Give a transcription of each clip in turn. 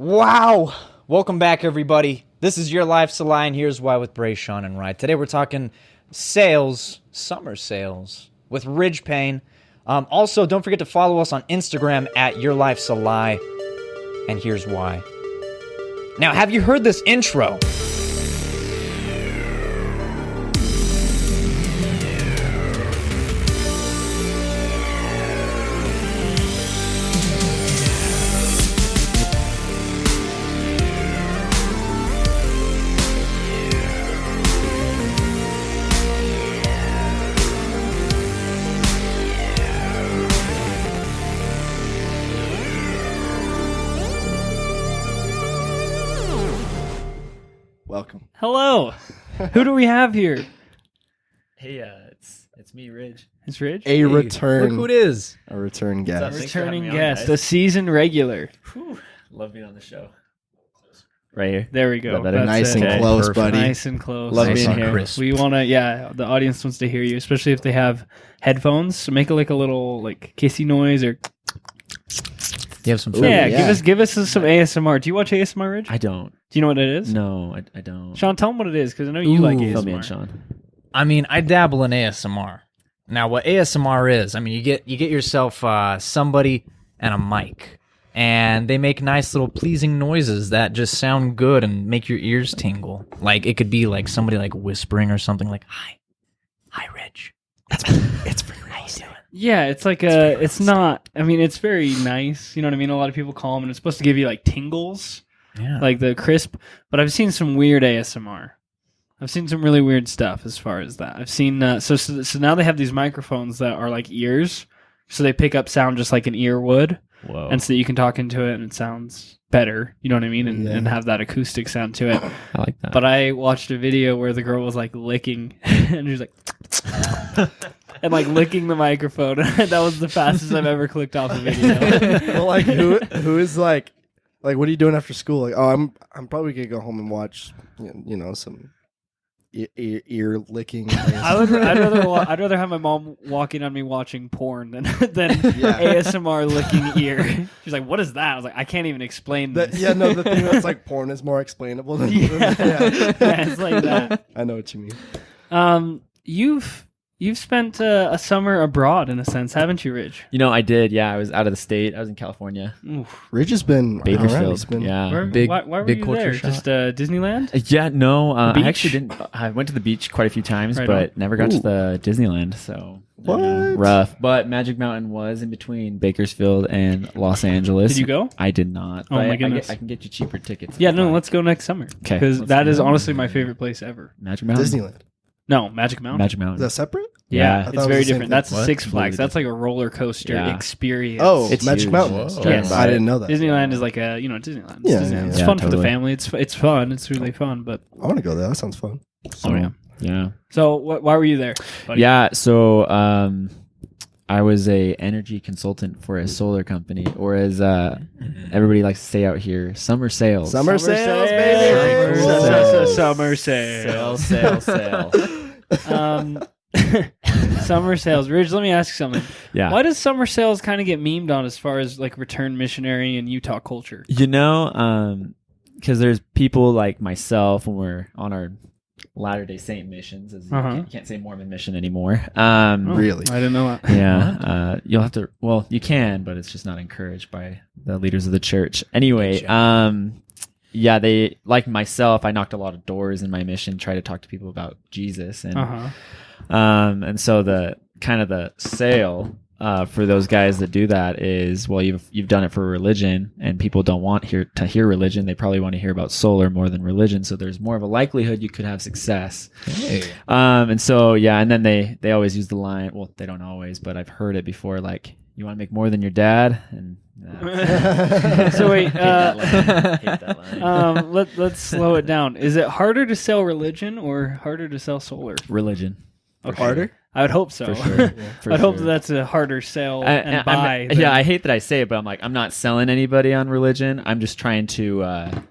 Wow! Welcome back, everybody. This is Your Life's a Lie, and here's why with Bray, Sean, and Rye. Today we're talking sales, summer sales, with Ridge Payne. Also, don't forget to follow us on Instagram at Your Life's a Lie, and here's why. Now, have you heard this intro? Welcome. Hello. Who do we have here? Hey, it's me, Ridge. It's Ridge. A return. Look who it is. A return What's up? guest. Thanks for having Returning me on, guest, guys. a season regular. Whew. Love being on the show. Right here. There we go. That better? Nice it. and close, Perfect. buddy. Nice and close. Love Nice being and here. crisp. We want to, the audience wants to hear you, especially if they have headphones. So make it like a little like kissy noise or You have some Ooh, food? yeah. give us some ASMR. Do you watch ASMR, Ridge? I don't. Do you know what it is? No, I don't. Sean, tell them what it is because I know you like Fill me in, ASMR. Sean. I mean, I dabble in ASMR. Now, what ASMR is, I mean, you get yourself somebody and a mic, and they make nice little pleasing noises that just sound good and make your ears tingle. Like, it could be like somebody like whispering or something like, Hi, Rich. It's for you. How you doing? Yeah, it's like it's not. I mean, it's very nice. You know what I mean? A lot of people call them, and it's supposed to give you like tingles. Yeah. Like the crisp, but I've seen some weird ASMR. I've seen some really weird stuff as far as that. I've seen so now they have these microphones that are like ears, so they pick up sound just like an ear would, Whoa. and so you can talk into it and it sounds better. You know what I mean? And, Yeah. and have that acoustic sound to it. I like that. But I watched a video where the girl was like licking, and she was like, and like licking the microphone. That was the fastest I've ever clicked off a video. Well, like who is like what are you doing after school? Like, oh, I'm probably gonna go home and watch, some ear licking. I'd rather have my mom walking on me watching porn than ASMR licking ear. She's like, "What is that?" I was like, "I can't even explain this." The thing that's like porn is more explainable than Yeah, it's like that. I know what you mean. You've spent a summer abroad in a sense, haven't you, Ridge? I did. Yeah, I was out of the state. I was in California. Oof. Ridge has been around. Bakersfield. He's been, Yeah. Why were big you culture there? shock. Just Disneyland? Yeah, no. beach? I actually didn't. I went to the beach quite a few times, Right but never got Ooh. to the Disneyland. So What? rough. But Magic Mountain was in between Bakersfield and Los Angeles. Did you go? I did not. Oh but my goodness. I can get you cheaper tickets. Yeah, no. Let's go next summer. 'Kay, because let's that do is that. honestly my favorite place ever. Magic Mountain. Disneyland. No, Magic Mountain. Magic Is Mountain. that separate? Yeah, I thought it's it was very the same different. thing. That's What? Six Flags. Really That's like a roller coaster Yeah. experience. Oh, It's Magic huge. Mountain. Whoa. Okay. Yes. I didn't know that. Disneyland is like Disneyland. Yeah, Disneyland. yeah, It's yeah. fun for the Totally. family. It's fun. It's really fun. But I want to go there. That sounds fun. So, Oh, yeah. yeah. so why were you there, buddy? Yeah, so I was a energy consultant for a solar company, or as everybody likes to say out here, summer sales. Summer sales, Very baby. cool. Summer sales. Sale. Summer sales. Ridge, let me ask you something. Yeah. Why does summer sales kind of get memed on as far as like return missionary and Utah culture? Because there's people like myself when we're on our Latter-day Saint missions, as you can't say Mormon mission anymore. Really? I didn't know that. Yeah, you'll have to. Well, you can, but it's just not encouraged by the leaders of the church. Anyway, yeah, they like myself. I knocked a lot of doors in my mission, try to talk to people about Jesus, and so the kind of the sale for those guys that do that is, well, you've done it for religion, and people don't want to hear religion. They probably want to hear about solar more than religion. So there's more of a likelihood you could have success. Hey. And so yeah, and then they always use the line. Well, they don't always, but I've heard it before. Like, you want to make more than your dad, and So wait, hate that line. let's slow it down. Is it harder to sell religion or harder to sell solar? Religion. Okay. Harder? I would hope so. For sure. For I'd hope sure. that's a harder sell and buy. Yeah, I hate that I say it, but I'm not selling anybody on religion. I'm just trying to,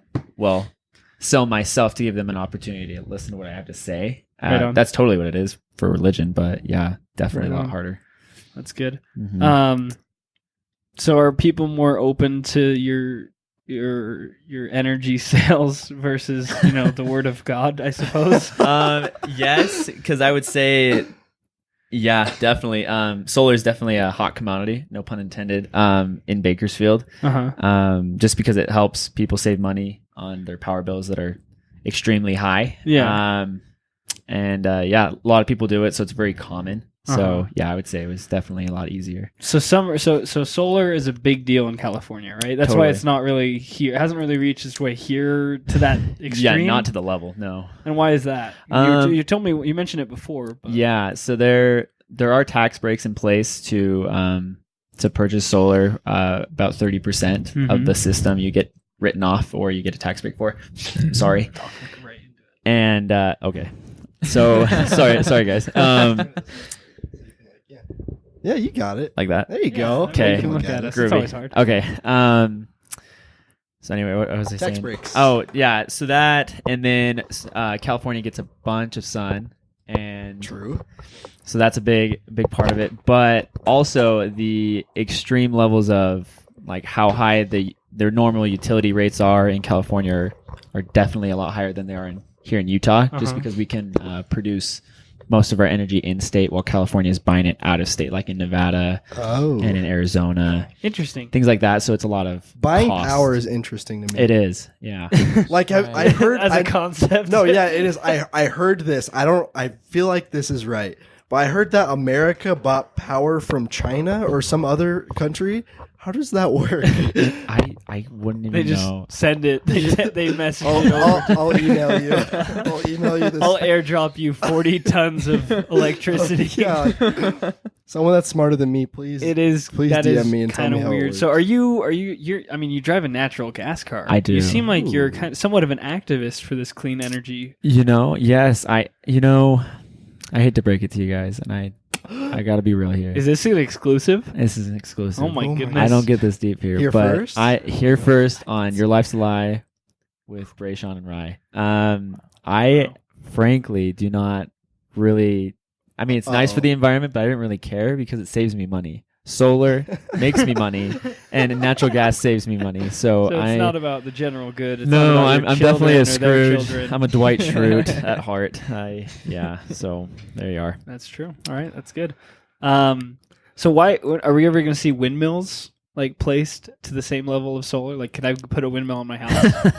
sell myself to give them an opportunity to listen to what I have to say. Right on. That's totally what it is for religion, but yeah, definitely Right a lot on. harder. That's good. Mhm. So are people more open to your your energy sales versus the word of God, I suppose? Yes, because I would say, yeah, definitely. Solar is definitely a hot commodity, no pun intended, in Bakersfield. Just because it helps people save money on their power bills that are extremely high. Yeah. A lot of people do it, so it's very common. So yeah, I would say it was definitely a lot easier. So solar is a big deal in California, right? That's why it's not really here. It hasn't really reached its way here to that extreme. Yeah, not to the level, no. And why is that? You told me, you mentioned it before. But. Yeah, so there are tax breaks in place to purchase solar. About 30% of the system you get written off, or you get a tax break for. Sorry. And okay, so sorry guys. Yeah, you got it. Like that. There you go. Okay. You can look at us. Groovy. It's always hard. Okay. So anyway, what was I saying? Tax breaks. Oh yeah, so that, and then California gets a bunch of sun, and True. so that's a big part of it. But also the extreme levels of like how high their normal utility rates are in California are definitely a lot higher than they are here in Utah, just because we can produce most of our energy in state, while California is buying it out of state, like in Nevada and in Arizona. Interesting. Things like that. So it's a lot of buying cost. power is interesting to me. It is, yeah. Like I heard as a concept. No, yeah, it is. I heard this. I feel like this is right, but I heard that America bought power from China or some other country. How does that work? I wouldn't even They just know. send it. They message you. I'll email you. I'll email you this. I'll airdrop you 40 tons of electricity. Yeah. Someone that's smarter than me, please. It is. Please that DM is me and tell kind me of how it weird. works. So you're. I mean, you drive a natural gas car. I do. You seem like you're Ooh. somewhat of an activist for this clean energy. Yes, I hate to break it to you guys, and I got to be real here. Is this an exclusive? This is an exclusive. Oh my Oh my goodness! I don't get this deep here, Here but first? here first on Your Life's a Lie with Bray, Sean, and Rye. I frankly do not really. I mean, it's nice for the environment, but I didn't really care because it saves me money. Solar makes me money, and natural gas saves me money. So it's not about the general good. It's no, not about I'm your definitely a children or their Scrooge. children. I'm a Dwight Schrute at heart. So there you are. That's true. All right, that's good. So why are we ever going to see windmills like placed to the same level of solar? Like, can I put a windmill in my house?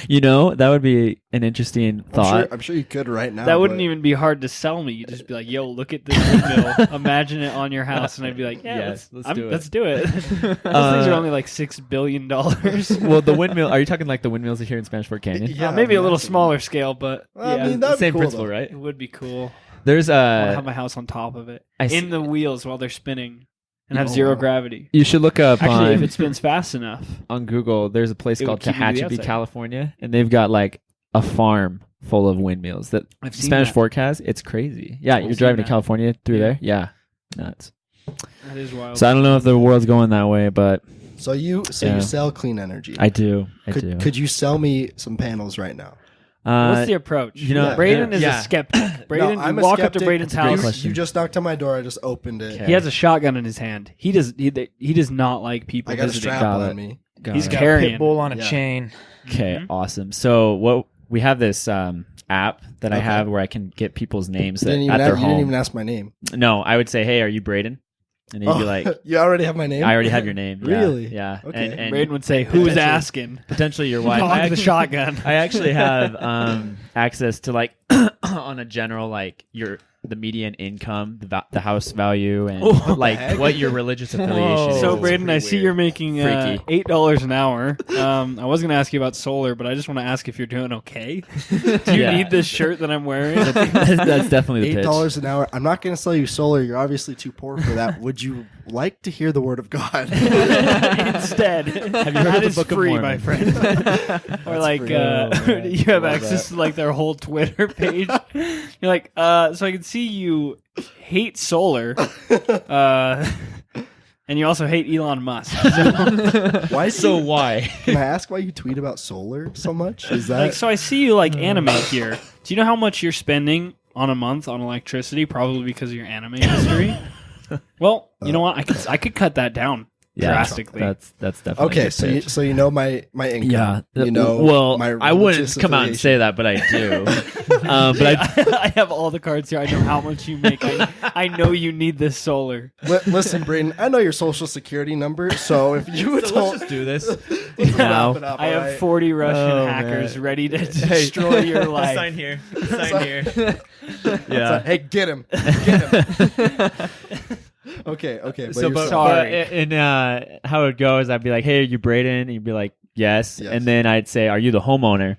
That would be an interesting thought. I'm sure you could right now. That wouldn't but- even be hard to sell me. You'd just be like, "Yo, look at this windmill. Imagine it on your house," and I'd be like, "Yeah, Yes, let's do it." Let's do it." Those things are only like $6 billion. Well, the windmill. Are you talking like the windmills here in Spanish Fort Canyon? Yeah, Maybe a little massive. smaller scale, but Well, yeah, I mean, that'd be Same cool, principle, though. right? it would be cool. There's I want to have my house on top of it, I in see- the wheels while they're spinning, and have Oh, zero wow. gravity. You should look up Actually, if on, it spins fast enough, on Google. There's a place It called would keep you to the Tehachapi, outside. California, and they've got like a farm full of windmills. That I've seen Spanish that. Fork has. It's crazy. Yeah, you're seen driving that. to California through Yeah. there. Yeah, nuts. That is wild. So I don't know if the world's going that way, but So you Yeah. sell clean energy. I do. Could you sell me some panels right now? What's the approach? you know, Braden is yeah. a skeptic. Braden, No, I'm you a walk up to skeptic. Braden's That's a great house. question. You just knocked on my door. I just opened it. Okay. He has a shotgun in his hand. He does not like people I got a visiting. strap Got on it. me. Got He's it. Got a carrying. pit bull on a Yeah. chain. Okay, Mhm. awesome. So what we have this app that I Okay. have where I can get people's names You didn't, at even their you didn't home. even ask my name. No, I would say, "Hey, are you Braden?" And he'd be like, you already have my name? "I already have your name." Yeah, Really? Yeah. Okay. And Braden would say, "Who's potentially- asking?" Potentially your wife. Cock the shotgun. I actually have access to like on a general like the median income, the house value, and Oh, like heck? what your religious affiliation Whoa. is. So, It's Braden, pretty I see weird. you're making Freaky. $8 an hour. I was going to ask you about solar, but I just want to ask if you're doing okay. Do you Yeah. need this shirt that I'm wearing? That's definitely the pitch. $8 an hour. I'm not going to sell you solar. You're obviously too poor for that. Would you like to hear the word of God? Instead, Have you heard that of the is Book of free, Mormon? my friend. Or like, free. Oh, man. you have Love access that. to like their whole Twitter page. You're like, so I can see you hate solar, and you also hate Elon Musk. So, Why? So why? Can I ask why you tweet about solar so much? Is that like, so I see you like animate here. Do you know how much you're spending on a month on electricity? Probably because of your anime history. Well, you know what? I could cut that down. drastically. That's definitely Okay, a good pitch. so you know my income. Yeah. You know. well, my I wouldn't religious come out and say that, but I do. But I have all the cards here. I know how much you make. I know you need this solar. Listen, Brayden, I know your social security number, so if you would let's just do this let's now. wrap it up, I have alright? 40 Russian Oh, hackers man. ready to destroy your life. Sign here. Sign here. So, Yeah. hey, get him. Get him. Okay. But So, you're but, sorry. and how it goes, I'd be like, "Hey, are you Brayden?" And you'd be like, "Yes." Yes. And then I'd say, "Are you the homeowner?"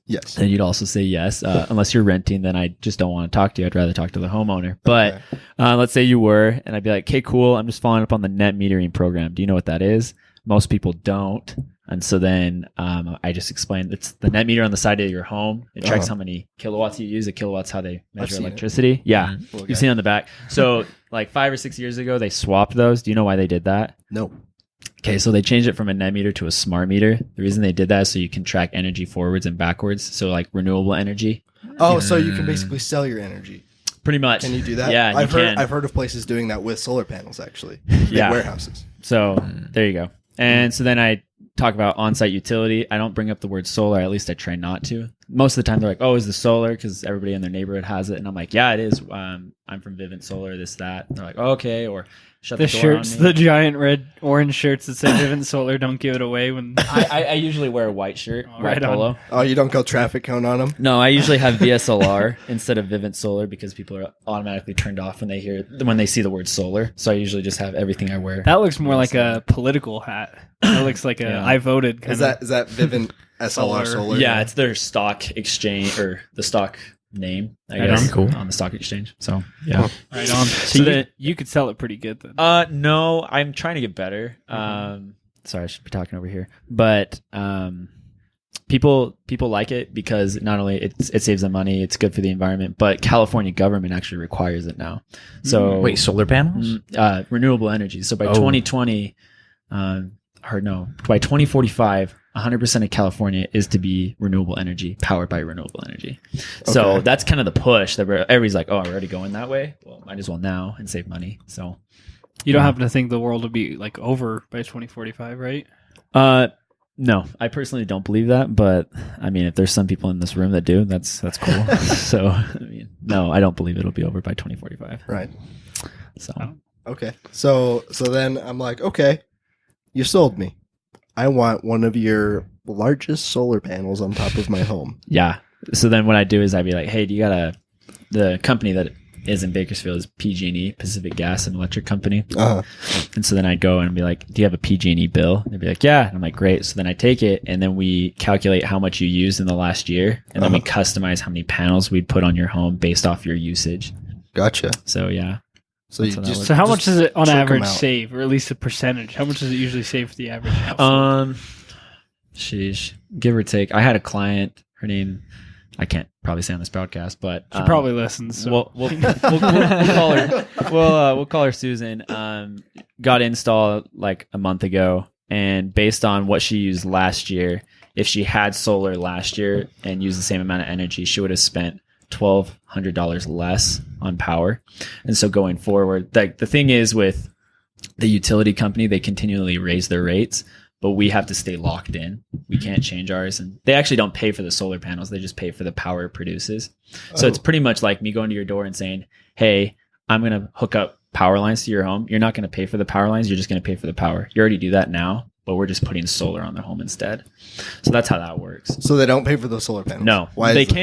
yes. And you'd also say yes. Unless you're renting, then I just don't want to talk to you. I'd rather talk to the homeowner. But Okay. let's say you were, and I'd be like, "Okay, cool. I'm just following up on the net metering program. Do you know what that is?" Most people don't. And so then I just explained it's the net meter on the side of your home. It tracks Uh-huh. how many kilowatts you use. A kilowatt's how they measure seen it. electricity. Yeah. Okay. You've seen it on the back. So like 5 or 6 years ago, they swapped those. Do you know why they did that? No. Okay, so they changed it from a net meter to a smart meter. The reason they did that is so you can track energy forwards and backwards. So like renewable energy. Oh, so you can basically sell your energy. Pretty much. Can you do that? Yeah, I've you heard. can. I've heard of places doing that with solar panels. Actually, big Yeah. warehouses. So there you go. And so then I talk about on-site utility. I don't bring up the word solar. At least I try not to. Most of the time they're like, "Oh, is the solar?" Because everybody in their neighborhood has it, and I'm like, "Yeah, it is. I'm from Vivint Solar. This, that." And they're like, "Oh, okay." Or shut The the door shirts, on me. the giant red, orange shirts that say Vivint Solar, don't give it away. When I usually wear a white shirt, Oh, white right on. polo. Oh, you don't go traffic count on them? No, I usually have VSLR instead of Vivint Solar because people are automatically turned off when they see the word solar. So I usually just have everything I wear. that looks more like a political hat. It looks like a Yeah. I voted kind Is that Vivint SLR Solar. solar? Yeah, it's their stock exchange or the stock name, I Right guess, on. Cool. on the stock exchange. So yeah. right on. So So then- you could sell it pretty good then. No, I'm trying to get better. Sorry, I should be talking over here, but people like it because not only it saves them money, it's good for the environment, but California government actually requires it now. So Wait, solar panels? renewable energy. So by 2020, by 2045, 100% of California is to be renewable energy, powered by renewable energy. So Okay. that's kind of the push that everybody's like, "Oh, we're already going that way. Well, might as well now and save money." So You don't happen to think the world will be like over by 2045, right? no, I personally don't believe that, but I mean, if there's some people in this room that do, that's cool. So, I mean, no, I don't believe it'll be over by 2045. Right. So, Okay. So then I'm like, okay, you sold me. I want one of your largest solar panels on top of my home. yeah. So then what I do is I'd be like, "Hey, do you got the company that is in Bakersfield is PG&E, Pacific Gas and Electric Company." Uh-huh. And so then I'd go and be like, "Do you have a PG&E bill?" And they'd be like, "Yeah." And I'm like, "Great." So then I take it and then we calculate how much you used in the last year. And then we customize how many panels we'd put on your home based off your usage. Gotcha. So yeah. So you That's what I just would- So how much does it on trick 'em average out. save, or at least a percentage? How much does it usually save for the average household? Sheesh, give or take. I had a client, her name, I can't probably say on this broadcast, but She probably listens. So. we'll call her. We'll call her Susan. Got installed like a month ago, and based on what she used last year, if she had solar last year and used the same amount of energy, she would have spent $1,200 less on power. And so going forward, like the thing is with the utility company, they continually raise their rates, but we have to stay locked in. We can't change ours, and they actually don't pay for the solar panels. They just pay for the power it produces. So it's pretty much like me going to your door and saying, "Hey, I'm going to hook up power lines to your home." You're not going to pay for the power lines. You're just going to pay for the power. You already do that now, but we're just putting solar on the home instead. So that's how that works. So they don't pay for those solar panels. No, Why? they is that?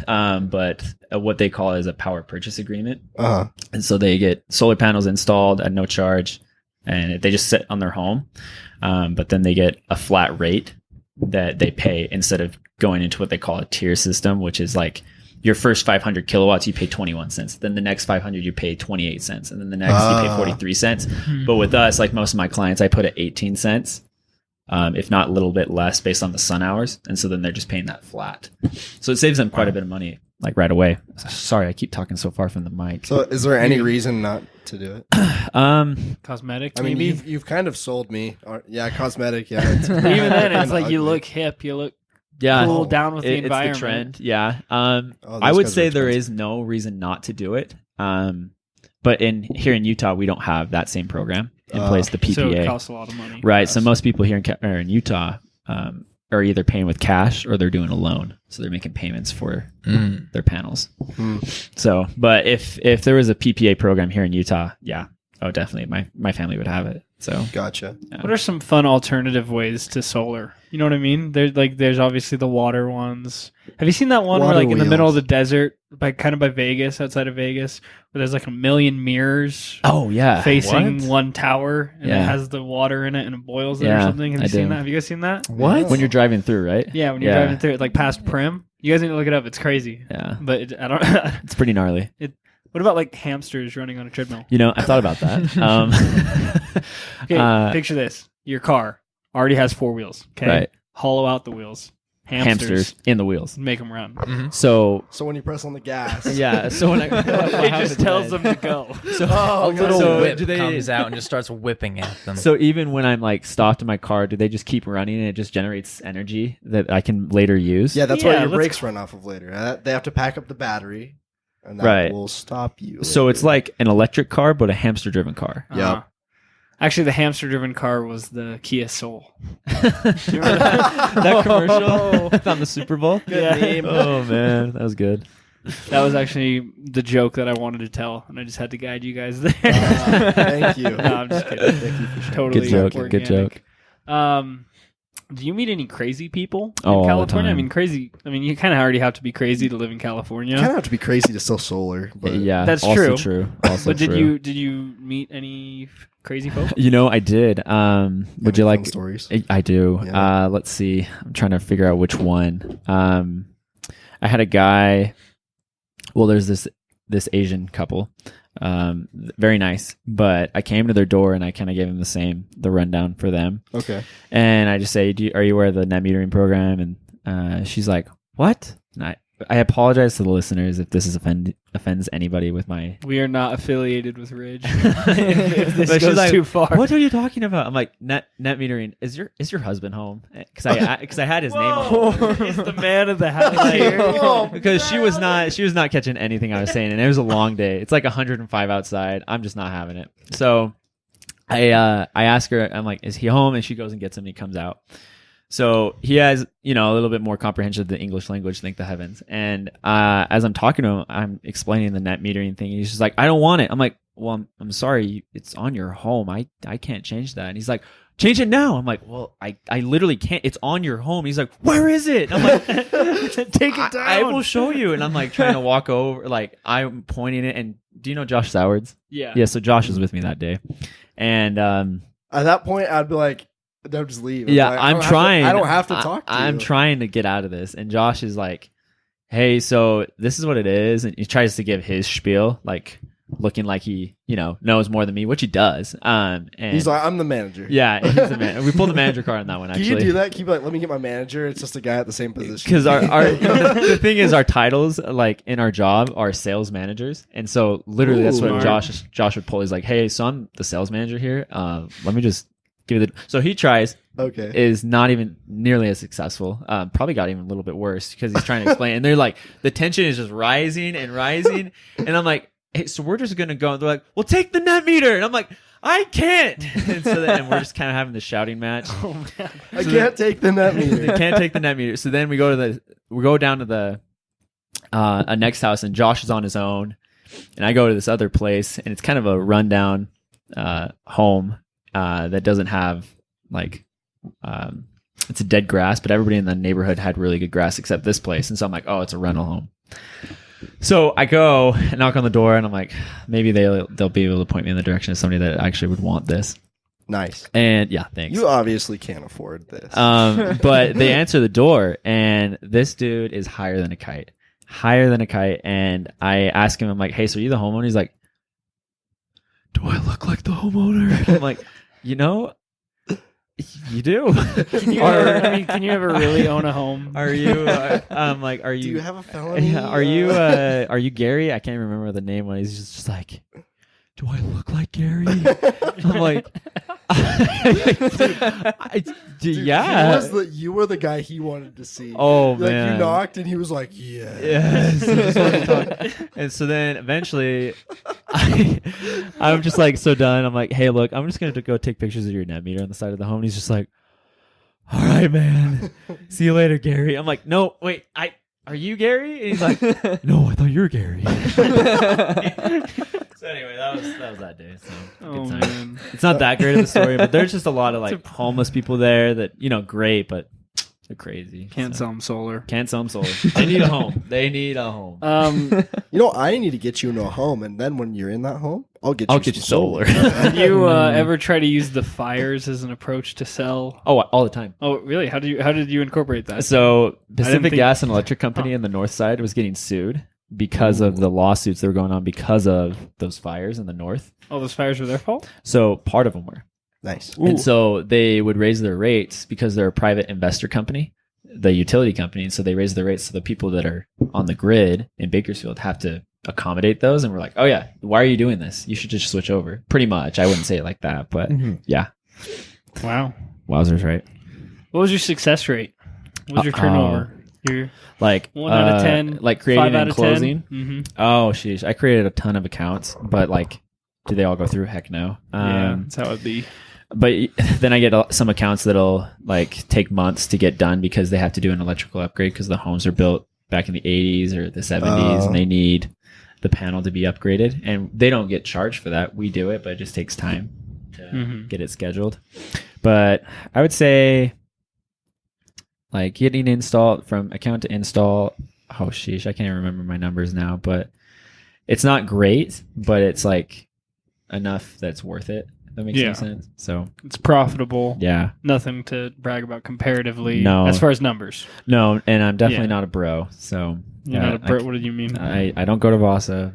can, but what they call is a power purchase agreement. Uh-huh. And so they get solar panels installed at no charge, and they just sit on their home. But then they get a flat rate that they pay instead of going into what they call a tier system, which is like your first 500 kilowatts, you pay 21 cents. Then the next 500, you pay 28 cents. And then the next, you pay 43 cents. But with us, like most of my clients, I put at 18 cents, if not a little bit less based on the sun hours. And so then they're just paying that flat. So it saves them quite a bit of money, like right away. Sorry, I keep talking so far from the mic. So is there any reason not to do it? Cosmetic, I mean, maybe. you've kind of sold me. Yeah, cosmetic. Yeah. It's Even then, it's kinda like you ugly. look hip, you look Yeah, cool, down with the it's environment. the trend. Yeah. those I would guys are say there expensive. is no reason not to do it. But here in Utah, we don't have that same program. in place, the PPA. So it costs a lot of money. Right. So most people here in Utah are either paying with cash or they're doing a loan. So they're making payments for their panels. So, but if there was a PPA program here in Utah, yeah, oh, definitely, my family would have it. So Gotcha. yeah. What are some fun alternative ways to solar? You know what I mean? There's obviously the water ones. Have you seen that one where Water like in the middle of wheels. the desert, by Vegas, outside of Vegas, where there's like a million mirrors Oh yeah, facing What? one tower, and Yeah. it has the water in it, and it boils it or Yeah, something? Have you I seen do. that? Have you guys seen that? What? When you're driving through, right? Yeah, when you're driving through it, like past Prim. You guys need to look it up. It's crazy. Yeah, But I don't. it's pretty gnarly. What about like hamsters running on a treadmill? You know, I thought about that. Okay, picture this: your car already has 4 wheels. Okay, Right. hollow out the wheels. Hamsters in the wheels. Make them run. So So when you press on the gas, yeah, so when It just tells them to go. So, Oh, A little so whip do they- comes out and just starts whipping at them. So even when I'm like stopped in my car, do they just keep running and it just generates energy that I can later use? yeah, that's Yeah, why your let's- brakes run off of later. They have to pack up the battery, and that Right. will stop you. So it's later. like an electric car, but a hamster-driven car. Yep. Actually, the hamster-driven car was the Kia Soul. That commercial on the Super Bowl. Yeah. meme. Oh man, that was good. That was actually the joke that I wanted to tell, and I just had to guide you guys there. Thank you. No, I'm just kidding. Thank you for sharing. Totally Good joke. organic. Good joke. Do you meet any crazy people Oh, all in the California? I time. mean, crazy. I mean, you kind of already have to be crazy to live in California. You kind of have to be crazy to sell solar. But Yeah, That's also true. Also But did true. you meet any crazy folks? You know, I did. Would you fun like stories? I do. Yeah. Let's see. I'm trying to figure out which one. I had a guy. Well, there's this Asian couple. Very nice, but I came to their door and I kind of gave them the rundown for them. Okay. And I just say, are you aware of the net metering program? And she's like, what? And I apologize to the listeners if this offends anybody with my. We are not affiliated with Ridge. But if this she's goes like, too far. What are you talking about? I'm like, net metering. Is your husband home? Because I had his name on it. He's the man of the house here. Because she was not catching anything I was saying, and it was a long day. It's like 105 outside. I'm just not having it. So I ask her, I'm like, is he home? And she goes and gets him and he comes out. So he has, a little bit more comprehension of the English language, thank the heavens. And as I'm talking to him, I'm explaining the net metering thing. And he's just like, I don't want it. I'm like, well, I'm sorry. It's on your home. I can't change that. And he's like, change it now. I'm like, well, I literally can't. It's on your home. He's like, where is it? I'm like, Take it down. I will show you. And I'm like trying to walk over, like I'm pointing it. And do you know Josh Sowards? Yeah. Yeah. So Josh was with me that day. And At that point, I'd be like, they'll just leave. yeah, Like, I'm trying. I don't have to talk to you. I'm trying to get out of this. And Josh is like, hey, so this is what it is. And he tries to give his spiel, like looking like he, knows more than me, which he does. And He's like, I'm the manager. yeah, he's the man. We pulled the manager card on that one, Can actually. you do that? Can you be like, let me get my manager? It's just a guy at the same position. Because the thing is, our titles, like in our job, are sales managers, and so literally that's what Smart. Josh would pull. He's like, "Hey, so I'm the sales manager here. Let me just give you the." So he tries, Okay. is not even nearly as successful. Probably got even a little bit worse because he's trying to explain, and they're like, the tension is just rising and rising, and I'm like, hey, so we're just gonna go, and they're like, well, take the net meter, and I'm like, I can't, and so then we're just kind of having the shouting match. Oh, man. I can't take the net They meter. can't take the net meter. So then we go down to the a next house, and Josh is on his own, and I go to this other place, and it's kind of a rundown home that doesn't have like it's a dead grass, but everybody in the neighborhood had really good grass except this place, and so I'm like, oh, it's a rental home. So I go and knock on the door, and I'm like, maybe they'll be able to point me in the direction of somebody that actually would want this. Nice. And yeah, thanks. You obviously can't afford this. But they answer the door, and this dude is higher than a kite. And I ask him, I'm like, hey, so are you the homeowner? He's like, do I look like the homeowner? I'm like, you do. Can you ever really own a home? Are you? I'm like, are you? Do you have a felony? Yeah, are you Gary? I can't remember what the name was. He's just like, do I look like Gary? I'm like, yeah. You were the guy he wanted to see. Oh Like man, you knocked and he was like, yeah. Yes. I just wanted to talk. And so then eventually I'm just like so done. I'm like, hey, look, I'm just gonna go take pictures of your net meter on the side of the home. And he's just like, all right, man. See you later, Gary. I'm like, no, wait, are you Gary? And he's like, no, I thought you were Gary. So anyway, that was that day. So good time. Man. It's not that great of a story, but there's just a lot of like homeless people there that great, but they're crazy. Can't sell them solar. Can't sell them solar. They need a home. They need a home. I need to get you into a home, and then when you're in that home, I'll get you solar. Did you ever try to use the fires as an approach to sell? Oh, all the time. Oh, really? How did you incorporate that? So Pacific Gas and Electric Company in the north side was getting sued because of the lawsuits that were going on because of those fires in the north. Oh, those fires were their fault? So part of them were. Nice. And so they would raise their rates because they're a private investor company, the utility company. And so they raise their rates so the people that are on the grid in Bakersfield have to accommodate those. And we're like, oh yeah, why are you doing this? You should just switch over. Pretty much. I wouldn't say it like that, but yeah. Wow. Wowzers, right? What was your success rate? What was your turnover? Your like 1 out of 10, like creating 5 out and of closing. 10? Mm-hmm. Oh sheesh, I created a ton of accounts, but like, do they all go through? Heck no. Yeah, that's how it'd be. But then I get some accounts that'll like take months to get done because they have to do an electrical upgrade because the homes are built back in the 80s or the 70s and they need the panel to be upgraded, and they don't get charged for that. We do it, but it just takes time to get it scheduled. But I would say like getting installed from account to install. Oh sheesh, I can't even remember my numbers now, but it's not great, but it's like enough that's worth it. If that makes any sense. So it's profitable. Yeah. Nothing to brag about comparatively. No. As far as numbers. No, and I'm definitely not a bro. So You're not a bro. What do you mean? I don't go to Vasa,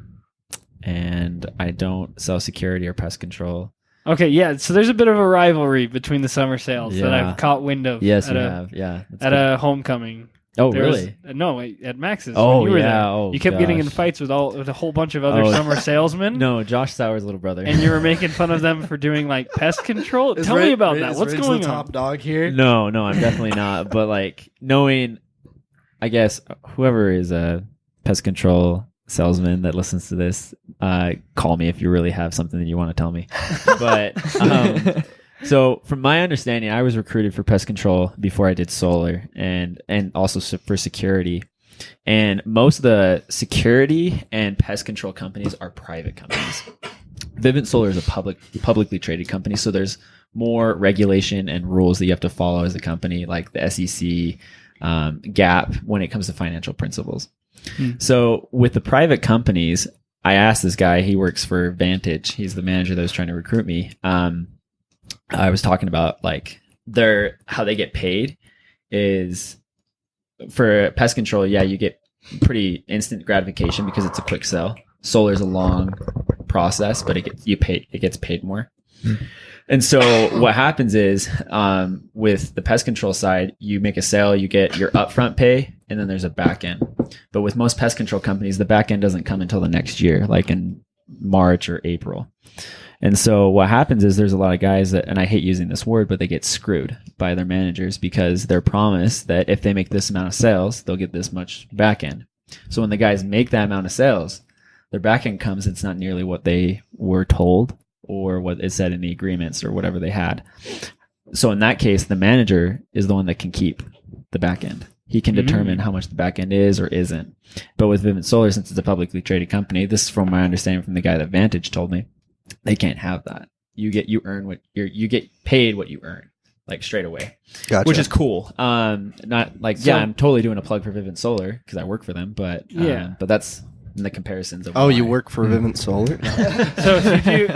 and I don't sell security or pest control. Okay, yeah. So there's a bit of a rivalry between the summer sales that Yeah. I've caught wind of. Yes, at you a, have. Yeah. that's At good. a homecoming. Oh, There really? was- no, at Max's. Oh, when you were yeah. there. Oh, you kept getting in gosh. fights with a whole bunch of other Oh. summer salesmen. No, Josh Sauer's little brother. And you were making fun of them for doing like pest control. Tell me about that. What's going the on? top dog here? No, I'm definitely not. But like knowing, I guess whoever is a pest control salesman that listens to this, call me if you really have something that you want to tell me. But so from my understanding, I was recruited for pest control before I did solar, and also for security. And most of the security and pest control companies are private companies. Vivint Solar is a publicly traded company, so there's more regulation and rules that you have to follow as a company, like the SEC, GAAP, when it comes to financial principles. So with the private companies, I asked this guy, he works for Vantage. He's the manager that was trying to recruit me. I was talking about like how they get paid is for pest control. Yeah, you get pretty instant gratification because it's a quick sell. Solar is a long process, but it gets paid more. And so what happens is with the pest control side, you make a sale, you get your upfront pay, and then there's a back end. But with most pest control companies, the back end doesn't come until the next year, like in March or April. And so what happens is there's a lot of guys that, and I hate using this word, but they get screwed by their managers because they're promised that if they make this amount of sales, they'll get this much back end. So when the guys make that amount of sales, their back end comes, it's not nearly what they were told or what is said in the agreements or whatever they had. So in that case, the manager is the one that can keep the back end. He can determine how much the back end is or isn't. But with Vivint Solar, since it's a publicly traded company, this is from my understanding from the guy that Vantage told me, they can't have that. You get paid what you earn, like straight away, Gotcha. which is cool. Not like, I'm totally doing a plug for Vivint Solar because I work for them, but but that's in the comparisons of. Oh, you work for Vivint Solar?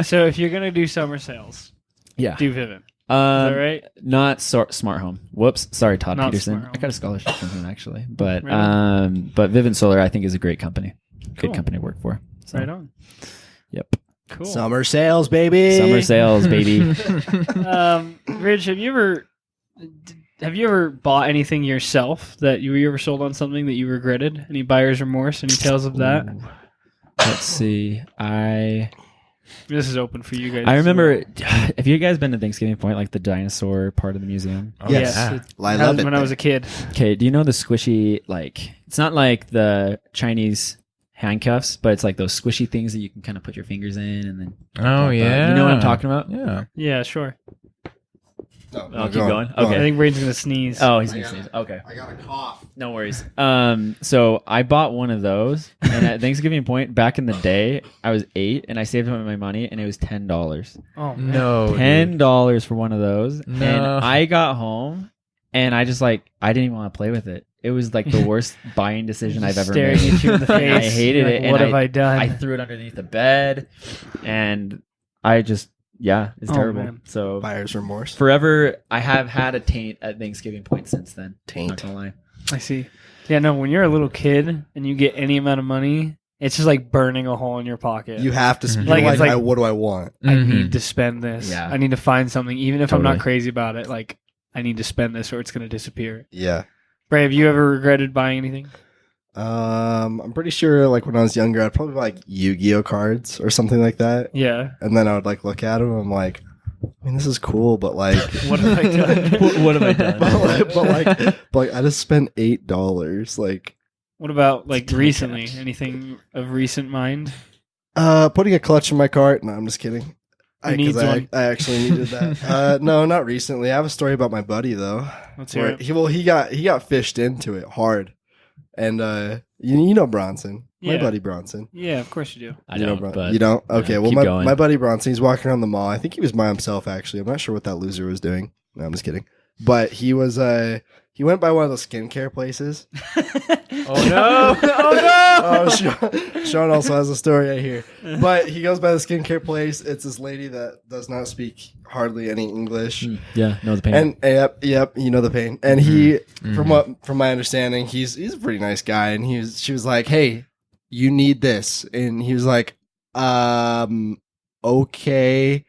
So if you're gonna do summer sales, Yeah. do Vivint. Is that right? Not Smart Home. Whoops. Sorry, Todd Not Peterson. Smart Home. I got a scholarship from him actually, but Really? but Vivint Solar I think is a great company. Cool. Good company to work for. So, Right on. Yep. Cool. Summer sales, baby. Summer sales, baby. Ridge, have you ever bought anything yourself that you ever sold on something that you regretted? Any buyer's remorse? Any tales of that? Ooh. Let's see. This is open for you guys. I remember. Have you guys been to Thanksgiving Point, like the dinosaur part of the museum? Oh, Yes. yeah. I love it. when I was a kid. Okay. Do you know the squishy? Like, it's not like the Chinese handcuffs, but it's like those squishy things that you can kind of put your fingers in and then. Oh yeah, You know what I'm talking about? Yeah. Yeah, sure. No, I'll keep going. I Okay. think Braden's gonna sneeze. Oh, he's gonna sneeze. Okay. I got a cough. No worries. So I bought one of those, and at Thanksgiving point back in the day, I was 8, and I saved up my money, and it was $10. Oh, man. No, dude. $10 for one of those, No. and I got home, and I just I didn't even want to play with it. It was like the worst buying decision I've ever Staring made. at you in the face. I hated You're it. like, what and have I done? I threw it underneath the bed, and I just it's Oh, terrible. man. So Buyer's remorse. forever, I have had a taint at Thanksgiving point since then. Taint. Not gonna lie. I see. Yeah, no, when you're a little kid and you get any amount of money, it's just like burning a hole in your pocket. You have to. Mhm. You're Like, like, it's like- what do I want? I Mhm. need to spend this. Yeah. I need to find something, even if I'm not Totally. crazy about it. Like, I need to spend this or it's going to disappear. Yeah. Bray, have you ever regretted buying anything? I'm pretty sure like when I was younger, I'd probably buy, like Yu-Gi-Oh cards or something like that, Yeah. and then I would like look at them. I'm like, I mean, this is cool, but like, What have I done? What have I done? but I just spent $8. Like, What about like It's tiny recently? cash. Anything of recent mind? putting a clutch in my cart. No, I'm just kidding. Who needs one? I actually needed that. No, not recently. I have a story about my buddy though. Let's hear Where it. he got fished into it hard, and you know Bronson, my Yeah. buddy Bronson. Yeah, of course you do. I You know don't, Bron- but you don't. Okay, yeah, well keep going. my buddy Bronson, he's walking around the mall. I think he was by himself actually. I'm not sure what that loser was doing. No, I'm just kidding. But he was he went by one of those skincare places. Oh no! Oh no! Sean also has a story I hear. But he goes by the skincare place. It's this lady that does not speak hardly any English. Yeah, no the pain. And yep, you know the pain. And he, from my understanding, he's a pretty nice guy. And she was like, "Hey, you need this," and he was like, "Okay."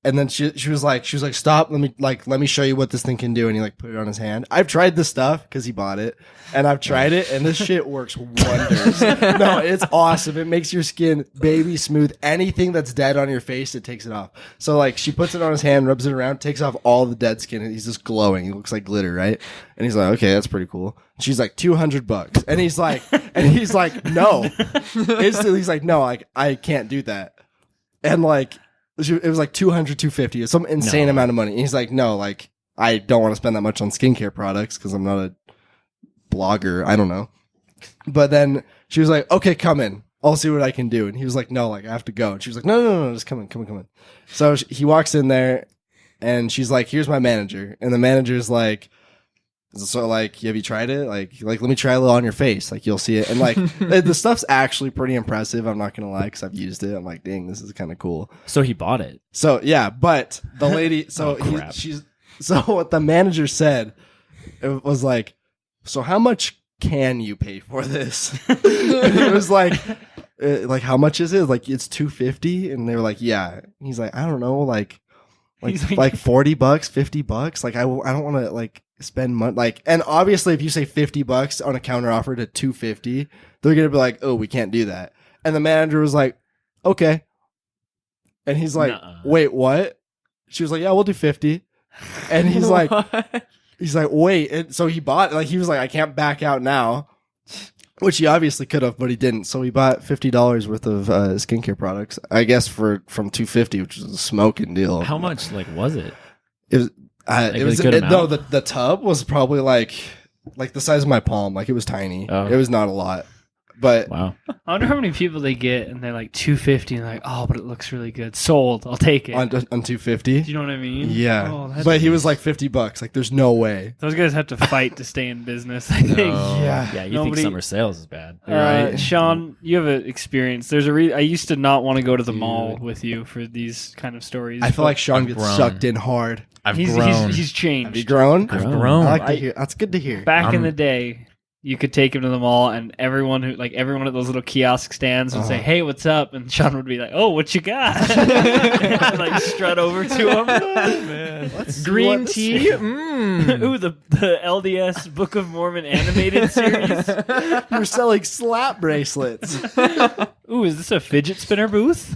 And then she was like, "Stop! Let me show you what this thing can do." And he like put it on his hand. I've tried this stuff because he bought it, and I've tried it, and this shit works wonders. No, it's awesome. It makes your skin baby smooth. Anything that's dead on your face, it takes it off. So like, she puts it on his hand, rubs it around, takes off all the dead skin, and he's just glowing. He looks like glitter, right? And he's like, "Okay, that's pretty cool." She's like, $200, and he's like, "No." Instantly, he's like, "No, like I can't do that," and like. It was like 200, 250, some insane No. amount of money. And he's like, "No, like I don't want to spend that much on skincare products because I'm not a blogger. I don't know." But then she was like, "Okay, come in. I'll see what I can do." And he was like, "No, like I have to go." And she was like, No, just come in. So he walks in there, and she's like, "Here's my manager." And the manager's like, "So like, have you tried it? Like let me try a little on your face. Like you'll see it." And like the stuff's actually pretty impressive. I'm not gonna lie, because I've used it. I'm like, dang, this is kind of cool. So he bought it. So yeah, but the lady, Oh, crap. so what the manager said, it was like, "So how much can you pay for this?" And it was like how much is it? Like it's $250, and they were like, "Yeah." And he's like, "I don't know, like He's like- like $40, $50. Like I don't want to like spend money. Like, and obviously, if you say $50 on a counter offer to $250, they're gonna be like, "Oh, we can't do that." And the manager was like, "Okay." And he's like, Nuh-uh. "Wait, what?" She was like, "Yeah, we'll do 50." And he's like, "Wait." And so he bought, like, he was like, "I can't back out now," which he obviously could have, but he didn't. So he bought $50 worth of skincare products, I guess, from $250, which is a smoking deal. How much was it? It was. Like It a was good no. amount? The tub was probably like the size of my palm. Like it was tiny. Oh. It was not a lot, but Wow. I wonder how many people they get and they're like 250 and like, "Oh, but it looks really good. Sold. I'll take it." on 250. Do you know what I mean? Yeah, Oh, that's but he was like $50. Like there's no way. Those guys have to fight to stay in business, I think. Yeah. Yeah, you Nobody- think summer sales is bad. Right. Sean, you have an experience. There's a I used to not want to go to the mall with you for these kind of stories. I feel like Sean I've gets grown. sucked in hard. I've he's grown. he's changed. Have you grown? I've grown. grown. I like to hear. That's good to hear. Back in I'm- the day, you could take him to the mall, and everyone at those little kiosk stands would say, Uh-huh. "Hey, what's up?" And Sean would be like, "Oh, what you got?" And, like strut over to him. Let's see Green what this tea. is. Ooh, the LDS Book of Mormon animated series. You're selling slap bracelets. Ooh, is this a fidget spinner booth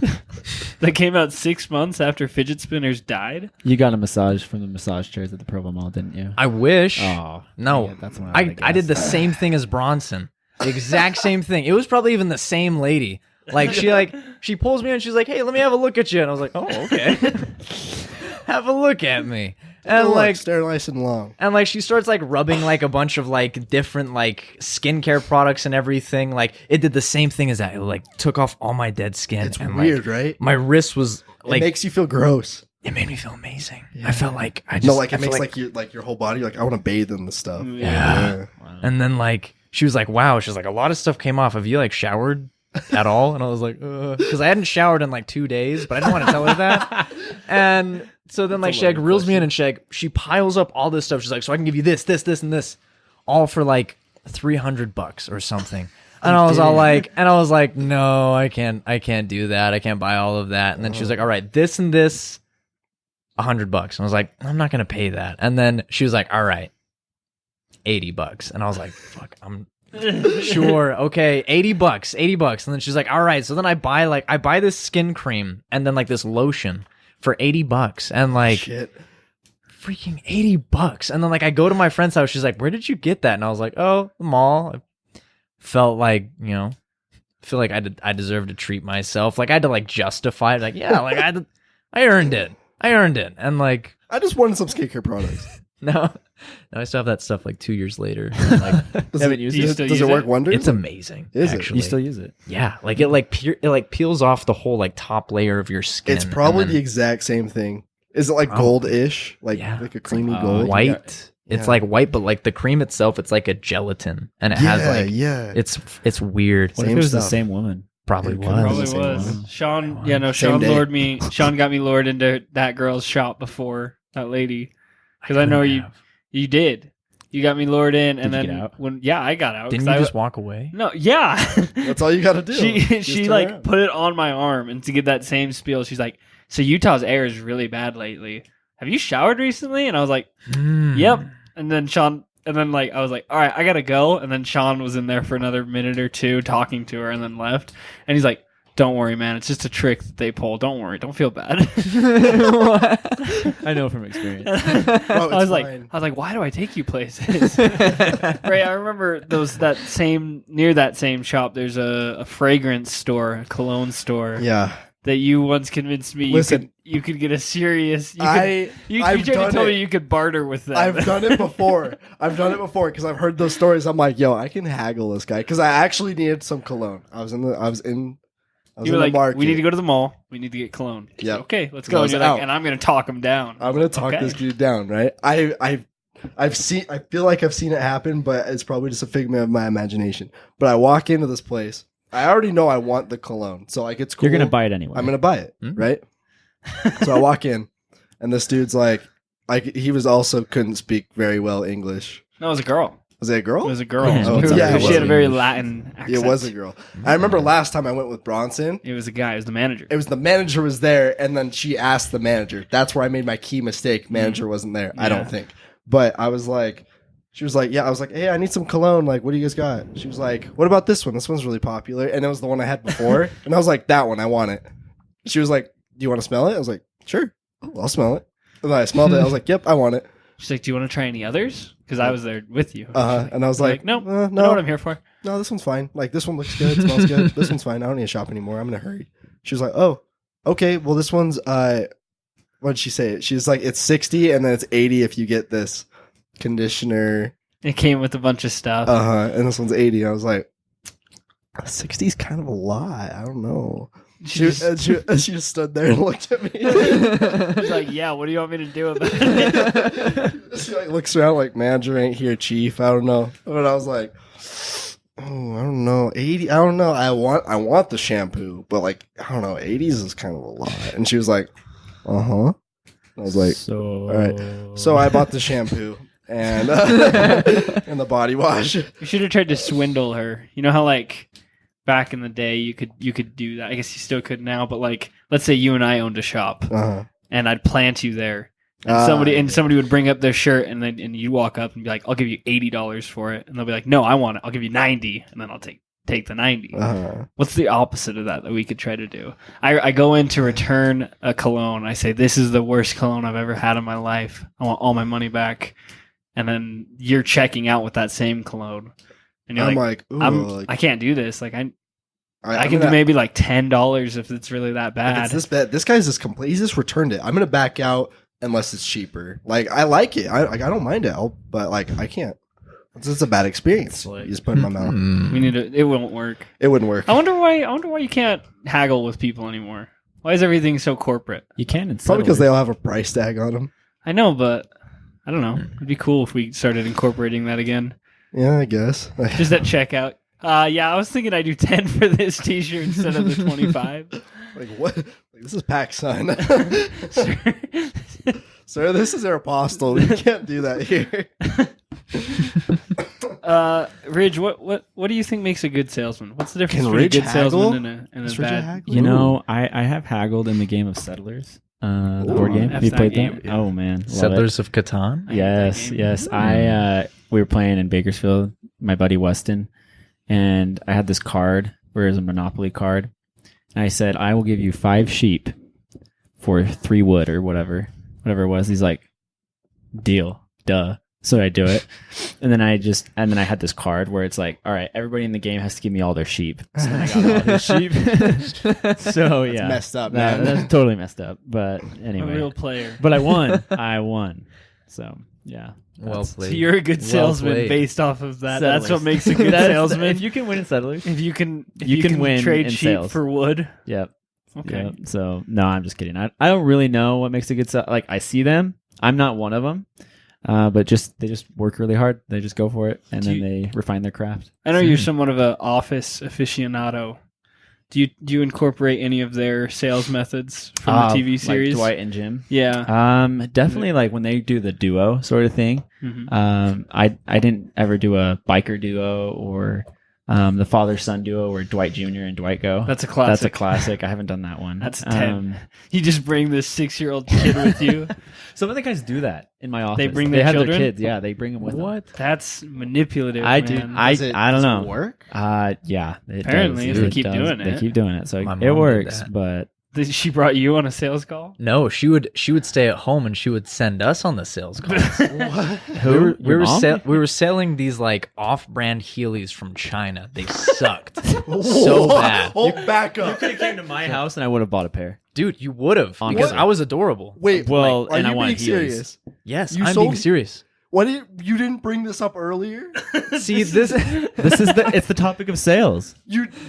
that came out 6 months after fidget spinners died? You got a massage from the massage chairs at the Provo Mall, didn't you? I wish. Oh No, dang it, that's what I did the same thing as Bronson. The exact same thing. It was probably even the same lady. Like she pulls me in and she's like, "Hey, let me have a look at you." And I was like, "Oh, okay." Have a look at me. And like stare nice and long. And like she starts like rubbing like a bunch of like different like skincare products and everything. Like it did the same thing as that. It like took off all my dead skin. It's and, weird, like, right? My wrist was like it makes you feel gross. It made me feel amazing. I felt like I just No, like I it felt makes like your whole body like I want to bathe in the stuff. Yeah. Wow. And then like she was like, "Wow," she's like, "A lot of stuff came off. Have you like showered at all?" And I was like, because I hadn't showered in like 2 days, but I didn't want to tell her that. And so then like she like reels me in and she piles up all this stuff. She's like, "So I can give you this, and this, all for like $300 or something." And I was like, "No, I can't do that. I can't buy all of that." And then she was like, "All right, this and this, $100." And I was like, "I'm not gonna pay that." And then she was like, "All right, $80." And I was like, "Fuck, I'm sure, okay, $80. And then she's like, "All right." So then I buy this skin cream and then like this lotion for $80, and like Shit. freaking $80. And then like I go to my friend's house. She's like, "Where did you get that?" And I was like, "Oh, the mall." I felt like, feel like I deserved to treat myself. Like I had to like justify it. Like, yeah, like I earned it. And like I just wanted some skincare products. no, I still have that stuff like 2 years later. And, like Does Haven't used it? does it work wonders? it's amazing. Is it? actually. You still use it? Yeah, like it peels off the whole like top layer of your skin. It's probably and the then exact same thing. Is it like Probably. gold-ish? Like Yeah. like a creamy like, gold? white. It's Yeah. like white, but like the cream itself, it's like a gelatin, and it has like yeah. it's weird. What Same if it was the stuff. same woman? Probably It was. could've Probably the same was. one. Sean, Same Sean day. Sean got me lured into that girl's shop before, that lady. Because I know couldn't you have. did. You got me lured in, and Did you then get out? I got out. Didn't 'cause you I- just walk away? No, yeah. That's all you got to do. she Just turn like around. put it on my arm, and to get that same spiel, she's like, "So Utah's air is really bad lately. Have you showered recently?" And I was like, "Yep." And then I was like, "All right, I gotta go." And then Sean was in there for another minute or two talking to her, and then left. And he's like, "Don't worry, man. It's just a trick that they pull. Don't worry. Don't feel bad." I know from experience. Bro, I was fine. like, "Why do I take you places?" Ray, I remember near that same shop. There's a fragrance store, a cologne store. Yeah. That you once convinced me Listen. you could get a serious. I've You tried to done tell it. me you could barter with them. I've done it before. Because I've heard those stories. I'm like, yo, I can haggle this guy because I actually needed some cologne. I was in You the were like, market. "We need to go to the mall. We need to get cologne." Yep. Okay, let's I go. And was you're like, out. and I'm gonna talk him down. I'm gonna talk Okay. this dude down, right? I've seen. I feel like I've seen it happen, but it's probably just a figment of my imagination. But I walk into this place. I already know I want the cologne, so like it's cool. You're gonna buy it anyway. I'm gonna buy it, Mhm. right? So I walk in, and this dude's like he was also couldn't speak very well English. No, it was a girl. Was it a girl? It was a girl. Yeah, oh, yeah, it she had a was. very Latin accent. It was a girl. I remember last time I went with Bronson. It was a guy. It was the manager. It was the manager was there, and then she asked the manager. That's where I made my key mistake. Manager wasn't there. I Yeah. don't think. But I was like, she was like, yeah. I was like, hey, I need some cologne. Like, what do you guys got? She was like, what about this one? This one's really popular, and it was the one I had before. And I was like, that one, I want it. She was like, do you want to smell it? I was like, sure, I'll smell it. And then I smelled it. I was like, yep, I want it. She's like, "Do you want to try any others?" Because I was there with you. And I was You're like, "No, no, I know what I'm here for." no, this one's fine. Like, this one looks good, smells good. This one's fine. I don't need to shop anymore. I'm in a hurry. She was like, oh, okay. Well, this one's, what did she say? She's like, it's 60 and then it's 80 if you get this conditioner. It came with a bunch of stuff. And this one's 80. I was like, 60 is kind of a lot. I don't know. She just stood there and looked at me. She's like, "Yeah, what do you want me to do about it?" She like looks around like, manager ain't here, chief. I don't know. But I was like, oh, I don't know. 80. I don't know. I want the shampoo, but like, I don't know. 80s is kind of a lot. And she was like, I was like, So, all right. So I bought the shampoo and and the body wash. You should have tried to swindle her. You know how like back in the day you could do that. I guess you still could now, but like let's say you and I owned a shop and I'd plant you there. And somebody would bring up their shirt and you walk up and be like, "I'll give you $80 for it." And they'll be like, "No, I want it. I'll give you 90." And then I'll take the 90. What's the opposite of that we could try to do? I go in to return a cologne. I say, "This is the worst cologne I've ever had in my life. I want all my money back." And then you're checking out with that same cologne. and you're I'm like, like, ooh, I can't do this. Like I I'm can do gonna- maybe like $10 if it's really that if bad. it's this bad. This guy's just complete. He's just returned it. I'm gonna back out unless it's cheaper. Like I like it. I don't mind it, but like I can't. It's just a bad experience. Like- You just put it in my mouth. We need to. It won't work. It wouldn't work. I wonder why you can't haggle with people anymore. Why is everything so corporate? You can in Probably because they settlers. all have a price tag on them. I know, but I don't know. It'd be cool if we started incorporating that again. Yeah, I guess. Just at checkout. Yeah, I was thinking I do 10 for this T-shirt instead of the 25. Like what? Like, this is PacSun. Sure. Sir, this is our apostle. You can't do that here. Ridge, what do you think makes a good salesman? What's the difference Can between a Ridge good haggle? salesman and a Is Ridge a bad? haggler? You know, I have haggled in the game of Settlers, the board game. F Have you that played game. that? Oh man, love it. Settlers of Catan. I hate Yes, that game. yes. We were playing in Bakersfield, my buddy Weston, and I had this card where it was a Monopoly card. And I said, I will give you 5 sheep for 3 wood or whatever it was. He's like, deal, duh. So I do it. And then I had this card where it's like, all right, everybody in the game has to give me all their sheep. So then I got all his sheep. So yeah. messed up, That- man. That's totally messed up. But A anyway. real player. But I won. I won. So yeah. Well So played. you're a good Well salesman played. based off of that. Settlers. That's what makes a good That's- salesman. If you can win in Settlers. If you can win trade in sheep sales. for wood. Yep. Okay. Yep. So no, I'm just kidding. I don't really know what makes a good like I see them. I'm not one of them. But they just work really hard. They just go for it, and Do then you- they refine their craft. I know you're somewhat of an office aficionado. Do you incorporate any of their sales methods from the TV series? like Dwight and Jim. Yeah. Definitely like when they do the duo sort of thing. Mhm. I didn't ever do a biker duo or the father-son duo where Dwight Jr. and Dwight go. That's a classic. That's a classic. I haven't done that one. That's 10. You just bring this 6-year-old kid with you. Some of the guys do that in my office. bring their have children? their kids. Yeah, they bring them with them. That's manipulative. I do. man. I Does it don't know. work? Yeah. It Apparently, does. if they It keep does. doing They it. keep doing it. So My mom it did works, that. but She brought you on a sales call? No, she would stay at home and she would send us on the sales calls. who? we were mom? we were selling these like off-brand Heelys from China. They sucked so bad, Oh, back up. could have came to my house and I would have bought a pair. dude. You would have Honestly. because I was adorable. Wait, Well, are and I you wanted being Heelys. serious? Yes, You I'm sold- being serious. What you didn't bring this up earlier? See this. This is it's the topic of sales.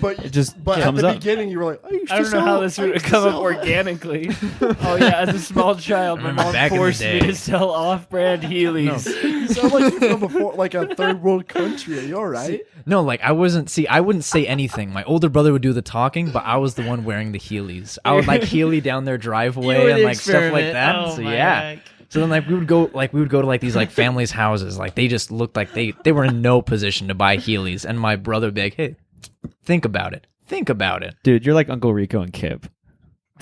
But It just but at comes the up. beginning you were like, I used I to don't know sell- how this I would used to come up sell- organically. Oh yeah, as a small child, my Remember mom back in the forced me day. to sell off-brand Heelys. You sound like you're from before, like a third world country. Are you all right? No, like I wasn't. See, I wouldn't say anything. My older brother would do the talking, but I was the one wearing the Heelys. I would like Heely down their driveway and like stuff like that. Oh, so yeah. So then like we would go to like these like families' houses. Like they just looked like they were in no position to buy Heelys. And my brother would be like, hey, think about it. Think about it. Dude, you're like Uncle Rico and Kip. I thought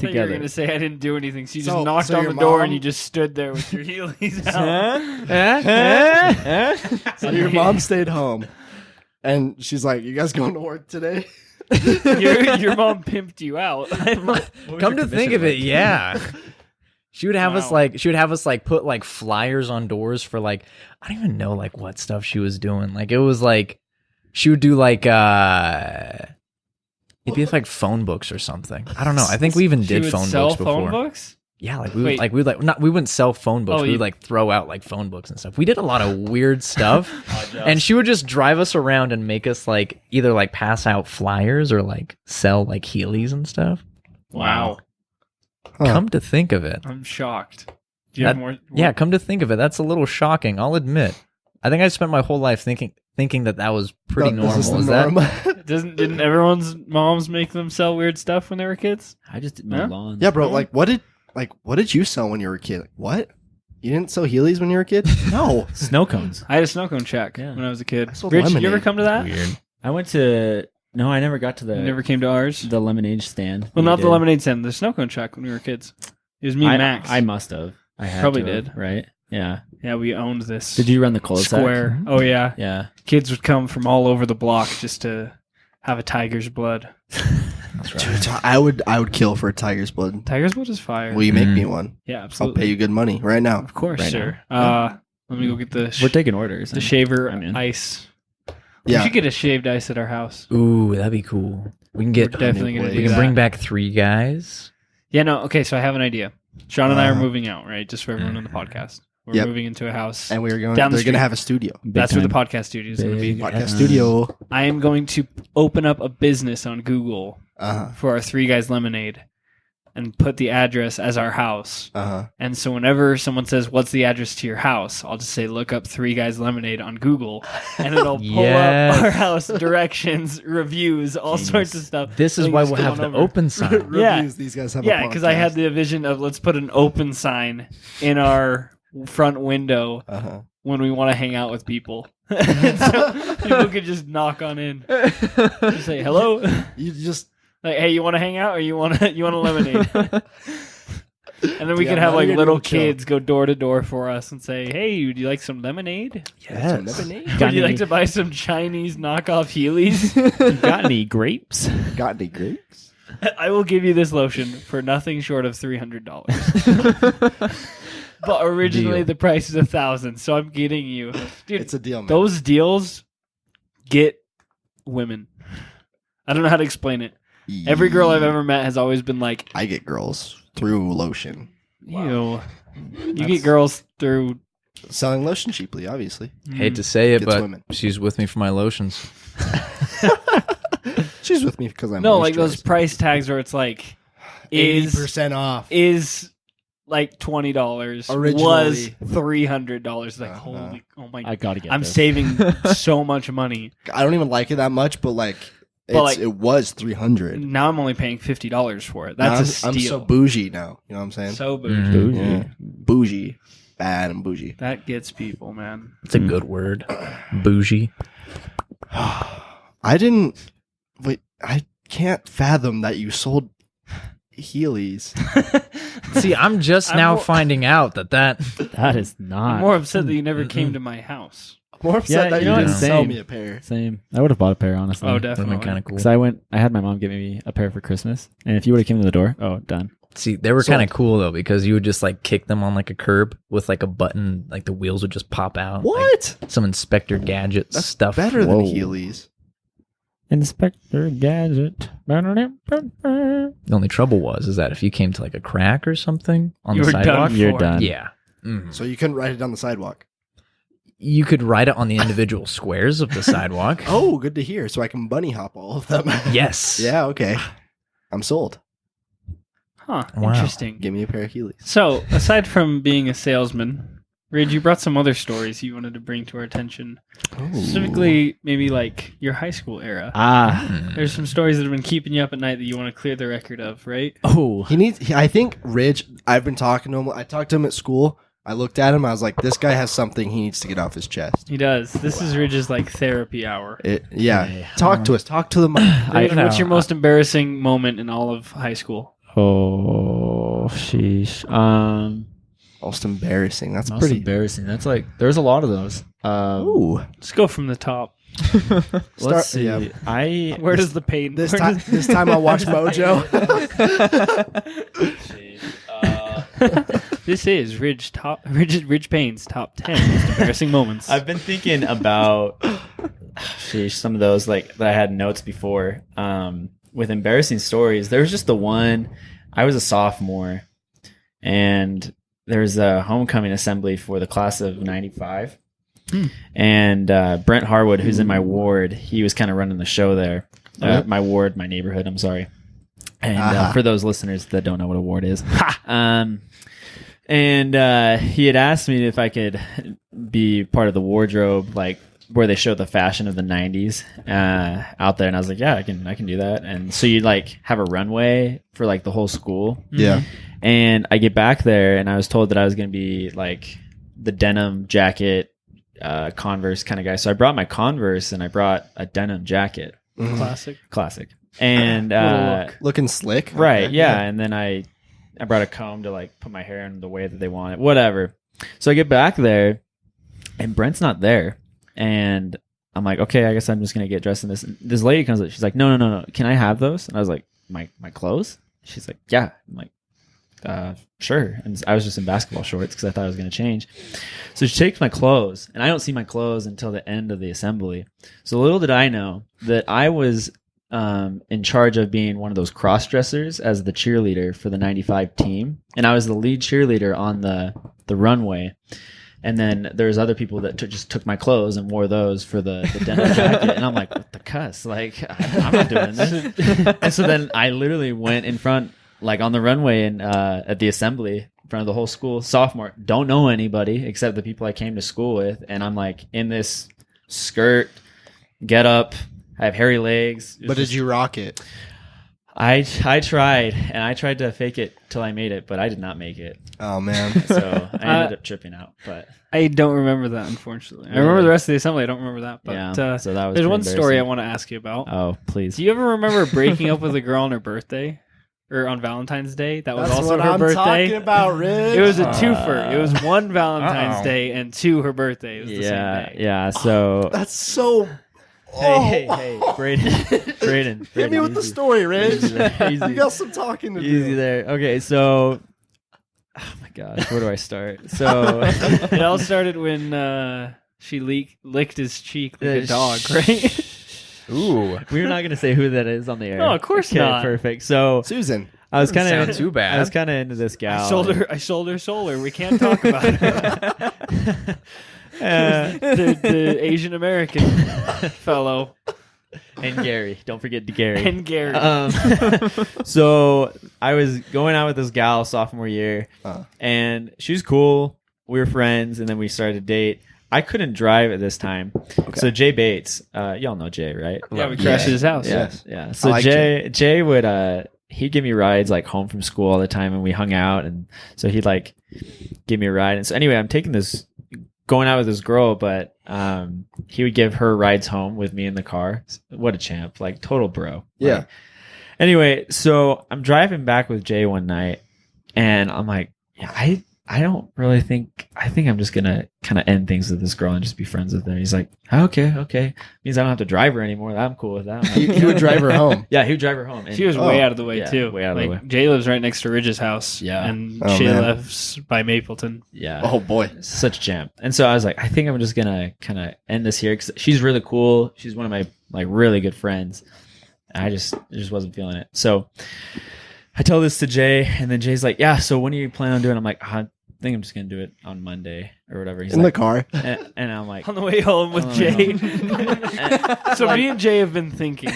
you were Together. going to say I didn't do anything. So you just So- knocked so on your the door mom- and you just stood there with your Heelys out. So your mom stayed home, and she's like, "You guys going to work today?" your mom pimped you out. Come to think of it, yeah. She would have us Wow. like put like flyers on doors for like I don't even know like what stuff she was doing. Like it was like she would do like it'd be like phone books or something. I don't know. I think we even She did would phone sell books before. phone books? Yeah, like Wait. we wouldn't sell phone books. Oh, We you- would like throw out like phone books and stuff. We did a lot of weird stuff. And she would just drive us around and make us like either like pass out flyers or like sell like Heelys and stuff. Wow. Huh. Come to think of it. I'm shocked. Do you have That- more? Yeah, come to think of it, that's a little shocking. I'll admit. I think I spent my whole life thinking that was pretty This is the normal. Is that? norm. Didn't everyone's moms make them sell weird stuff when they were kids? I just did my Huh? lawn. Yeah, bro. Like, what did you sell when you were a kid? Like, what? You didn't sell Heelys when you were a kid? No. Snow cones. I had a snow cone check Yeah. when I was a kid. I sold Rich, you ever lemonade. come to that? Weird. I went to no, I never got to You never came to ours? the lemonade stand. Well, You not the did. lemonade stand, the snow cone check when we were kids. It was me and Max. I must have. I had Probably to have, did. right? Yeah. Yeah, we owned this Did you run the cul-de-sac? square. Oh, yeah. Yeah. Kids would come from all over the block just to have a tiger's blood. That's right. Dude, I would kill for a tiger's blood. Tiger's blood is fire. Will you make me one? Yeah, I'll absolutely. pay you good money right now. Of course, Right sir. now. Let me go get the We're taking orders. the shaver I'm in. ice We Yeah. should get a shaved ice at our house. Ooh, that'd be cool. We can We're get. definitely going to We do We can that. bring back 3 guys. Yeah, no, okay, so I have an idea. Sean and I are Uh-huh. moving out, right? Just for everyone on the podcast. We're Yep. moving into a house. And we were going. Down the They're going street. to have a studio. That's where the time. podcast studio is going to be. Big Podcast ass. studio. I am going to open up a business on Google for our 3 Guys Lemonade and put the address as our house. And so whenever someone says, "What's the address to your house?" I'll just say, "Look up 3 Guys Lemonade on Google," and it'll pull Yes. up our house, directions, reviews, all sorts of stuff. This is Then why just we'll come have on the over. open sign. Yeah. Reviews, these guys have. Yeah, a because I had podcast. the vision of let's put an open sign in our front window when we want to hang out with people. So people could just knock on in, just say hello, You just. like, hey, you want to hang out or you want a lemonade? And then we Yeah, could have now like you're little doing chill. kids go door to door for us and say, "Hey, would you like some lemonade? Some Yes. lemonade? Would you like to buy some Chinese knockoff Heelys? Got any grapes? Got any grapes? I will give you this lotion for nothing short of $300." But originally Deal. the price is $1,000, so I'm getting you, dude. It's a deal, man. Those deals get women. I don't know how to explain it. Every girl I've ever met has always been like, I get girls through lotion. "Ew." You get girls through. Selling lotion cheaply, obviously. Hate to say it, Gets but women. she's with me for my lotions. She's with me because I'm No, like those moisturized. price tags where it's like is 80% off. like $20 Originally. was $300. Like Uh-huh. holy, oh my! I gotta get. I'm this. saving so much money. I don't even like it that much, but like, it was $300. Now I'm only paying $50 for it. That's a steal. I'm so bougie now. You know what I'm saying? So bougie. Mhm. Bougie. Yeah. Bougie. Bad and bougie. That gets people, man. It's a good word. Bougie. I didn't. Wait, I can't fathom that you sold Heelys. See, I'm just I'm now more- finding out that That is not I'm more upset that you never came to my house. More upset Yeah, that you you know didn't what? sell Same. me a pair. same. I would have bought a pair, honestly. Oh, would have definitely. been kind of cool. Because I had my mom give me a pair for Christmas, and if you would have came to the door, oh, done. See, they were Sold. kind of cool though because you would just like kick them on like a curb with like a button, like the wheels would just pop out. What? Like some Inspector Gadget That's stuff. better than Whoa. Heelys. Inspector Gadget. The only trouble was is that if you came to like a crack or something on You the were done sidewalk, for. You're done. yeah, Mhm. So you couldn't write it on the sidewalk. you could write it on the individual squares of the sidewalk. Oh, good to hear. So I can bunny hop all of them. Yes. Yeah, okay. I'm sold. Huh. Wow. Interesting. Give me a pair of Heelys. So, aside from being a salesman, Ridge, you brought some other stories you wanted to bring to our attention. Specifically, maybe like your high school era. Hmm. There's some stories that have been keeping you up at night that you want to clear the record of, right? Oh, I think Ridge, I've been talking to him. I talked to him at school. I looked at him. I was like, this guy has something he needs to get off his chest. He does. This is Ridge's like therapy hour. Yeah. Okay. Talk to us. Talk to the mic. Ridge, what's your most embarrassing moment in all of high school? oh, sheesh. Most embarrassing. That's Most pretty. embarrassing. That's like there's a lot of those. Ooh. Let's go from the top. Let's see. yeah. Where does the pain? This where time, does- this time I'll watch Mojo. This is Ridge Payne's top 10 most embarrassing moments. I've been thinking about some of those like that I had notes before with embarrassing stories. There was just the one. I was a sophomore, and there was a homecoming assembly for the class of '95, and Brent Harwood, who's in my ward, he was kind of running the show there. My ward, my neighborhood. I'm sorry. And for those listeners that don't know what a ward is, and he had asked me if I could be part of the wardrobe, like where they show the fashion of the '90s out there, and I was like, yeah, I can do that. And so you like have a runway for like the whole school. Yeah. And I get back there, and I was told that I was going to be like the denim jacket, Converse kind of guy. So I brought my Converse, and I brought a denim jacket, Classic. and What a look. Looking slick. right, Okay. yeah. And then I brought a comb to like put my hair in the way that they want it, whatever. So I get back there, and Brent's not there, and I'm like, okay, I guess I'm just gonna get dressed in this. And this lady comes up, she's like, no, can I have those? And I was like, my clothes? She's like, yeah. I'm like, sure. And I was just in basketball shorts because I thought I was going to change. So she takes my clothes, and I don't see my clothes until the end of the assembly. So little did I know that I was in charge of being one of those cross dressers as the cheerleader for the 95 team. And I was the lead cheerleader on the runway. And then there's other people that just took my clothes and wore those for the denim jacket. And I'm like, what the cuss? Like, I'm not doing this. And so then I literally went in front, like on the runway and at the assembly in front of the whole school, sophomore, don't know anybody except the people I came to school with. And I'm like in this skirt, get up, I have hairy legs. But did you rock it? I tried, and I tried to fake it till I made it, but I did not make it. Oh man. So I ended up tripping out. But I don't remember that, unfortunately. I remember the rest of the assembly. I don't remember that. But yeah, so that was there's pretty one story I embarrassing. want to ask you about. Oh, please. Do you ever remember breaking up with a girl on her birthday? Or on Valentine's Day? That was That's also what her I'm birthday. talking about, Rich. It was a twofer. It was one Valentine's Uh-oh. Day and two her birthday. It was the same day. Yeah. So That's so. hey, Braden, Hit me with the easy. story, Rich. Easy there, easy. You got some talking to Easy do. there. Okay, so oh my gosh, where do I start? So It all started when she licked his cheek like a dog, right? Ooh. we're not gonna say who that is on the air. No, of course okay, not. Perfect. So Susan. I was kind Sound of too bad. I was kind of into this gal. I sold her solar. We can't talk about it. the Asian American fellow and Gary. Don't forget Gary. and Gary. So I was going out with this gal sophomore year, and she was cool. We were friends, and then we started to date. I couldn't drive at this time, so Jay Bates, y'all know Jay, right? yeah, we crashed at his house. Yes. Yeah. So I like Jay would he'd give me rides like home from school all the time, and we hung out, and so he'd like give me a ride. And so anyway, I'm going out with this girl, but he would give her rides home with me in the car. What a champ, like total bro. Yeah. Like, anyway, so I'm driving back with Jay one night, and I'm like, yeah, I don't really think, I think I'm just gonna kind of end things with this girl and just be friends with her. He's like, okay, means I don't have to drive her anymore. I'm cool with that. I'm like, He would drive her home. yeah, he would drive her home. And She was way out of the way yeah, too. way out of the way. Jay lives right next to Ridge's house. Yeah. and Oh, she man. lives by Mapleton. yeah. Oh boy. Such a champ. And so I was like, I think I'm just gonna kind of end this here because she's really cool. She's one of my like really good friends. I just wasn't feeling it. So I tell this to Jay, and then Jay's like, yeah. So when are you planning on doing it? I'm like, I think I'm just gonna do it on Monday or whatever. He's In the like, car. and I'm like, On the way home with On the way Jay. home. So me and Jay have been thinking.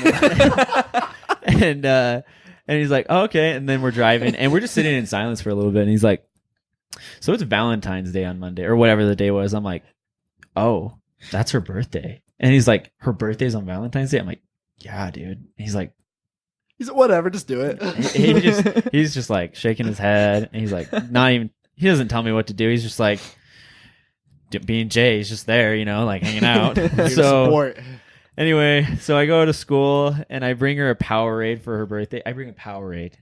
and he's like, oh, okay. And then we're driving, and we're just sitting in silence for a little bit. And he's like, so it's Valentine's Day on Monday or whatever the day was. I'm like, oh, that's her birthday. And he's like, her birthday's on Valentine's Day. I'm like, yeah, dude. And he's like, He's like, whatever, just do it. he's just like shaking his head, and he's like, not even. He doesn't tell me what to do. He's just like being Jay. He's just there, like hanging out. Your So support. anyway, so I go to school and I bring her a Powerade for her birthday. I bring a Powerade.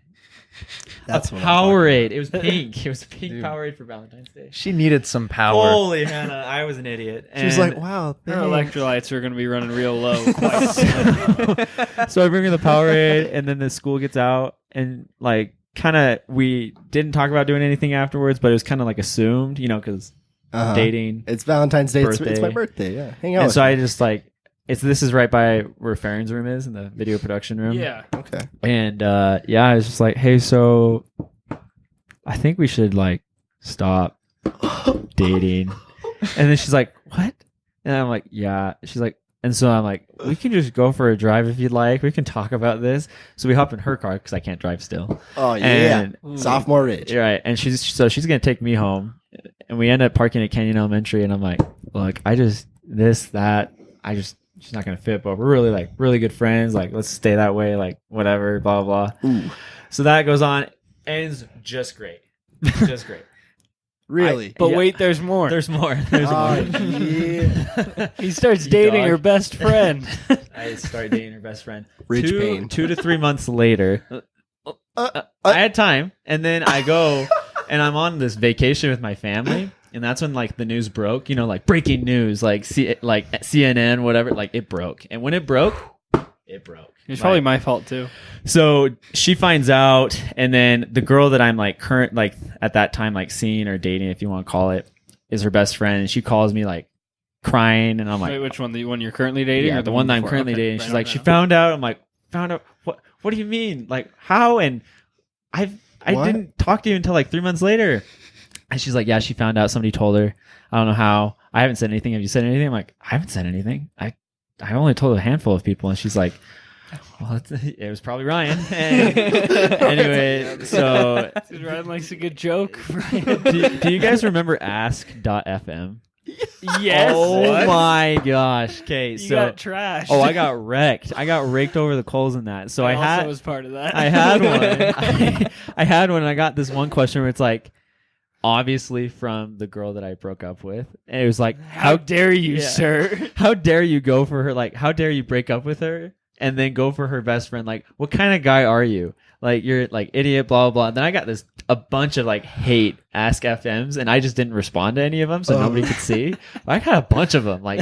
That's a what I'm talking Powerade. It was pink. It was a pink Dude. Powerade for Valentine's Day. She needed some power. Holy Hannah, I was an idiot. She was And like, wow. Her thanks. electrolytes are going to be running real low quite soon. so I bring her the Powerade, and then the school gets out, and like kind of we didn't talk about doing anything afterwards, but it was kind of like assumed, because Uh-huh. dating. It's Valentine's Day. It's Birthday. my birthday. Yeah. Hang out. And with so me. I just like this is right by where Farron's room is in the video production room. Yeah. Okay. And I was just like, hey, so I think we should like stop dating. And then she's like, what? And I'm like, yeah. She's like, and so I'm like, we can just go for a drive if you'd like. We can talk about this. So we hop in her car because I can't drive still. Oh yeah. And Sophomore Ridge. you're right. And she's gonna take me home, and we end up parking at Canyon Elementary. And I'm like, look, she's not gonna fit, but we're really good friends. Like, let's stay that way. Like, whatever, blah blah blah. Ooh. So that goes on, ends just great, just great. Really? But Yeah. wait, there's more. There's more. There's Oh, more. yeah. He starts You dating dog. her best friend. I started dating her best friend. Ridge two, Payne. 2 to 3 months later, I had time, and then I go and I'm on this vacation with my family, and that's when like the news broke. Like breaking news, like CNN, whatever. Like it broke, and when it broke, it broke. It's probably my fault too. So she finds out, and then the girl that I'm like at that time like seeing or dating, if you want to call it, is her best friend, and she calls me like crying, and I'm like, wait, which one? The one you're currently dating, yeah, or the one that I'm before? currently Okay, dating. right She's on, like, right she on. found out. I'm like, found out what do you mean? Like how? And I What? didn't talk to you until like 3 months later. And she's like, yeah, she found out. Somebody told her. I don't know how. I haven't said anything. Have you said anything? I'm like, I haven't said anything. I only told a handful of people. And she's like, well, it was probably Ryan. And anyway, so Dude, Ryan likes a good joke. do you guys remember ask.fm? Yes. Oh What? my gosh. Okay, You so got trashed. I got wrecked. I got raked over the coals in that. So I also had was part of that. I had one. I had one, and I got this one question where it's like, obviously from the girl that I broke up with. And it was like, How dare you, Yeah. sir? how dare you go for her? Like, how dare you break up with her and then go for her best friend? Like, what kind of guy are you? Like, you're like idiot, blah, blah, blah. And then I got a bunch of like hate Ask FMs, and I just didn't respond to any of them, so nobody could see. But I got a bunch of them. Like,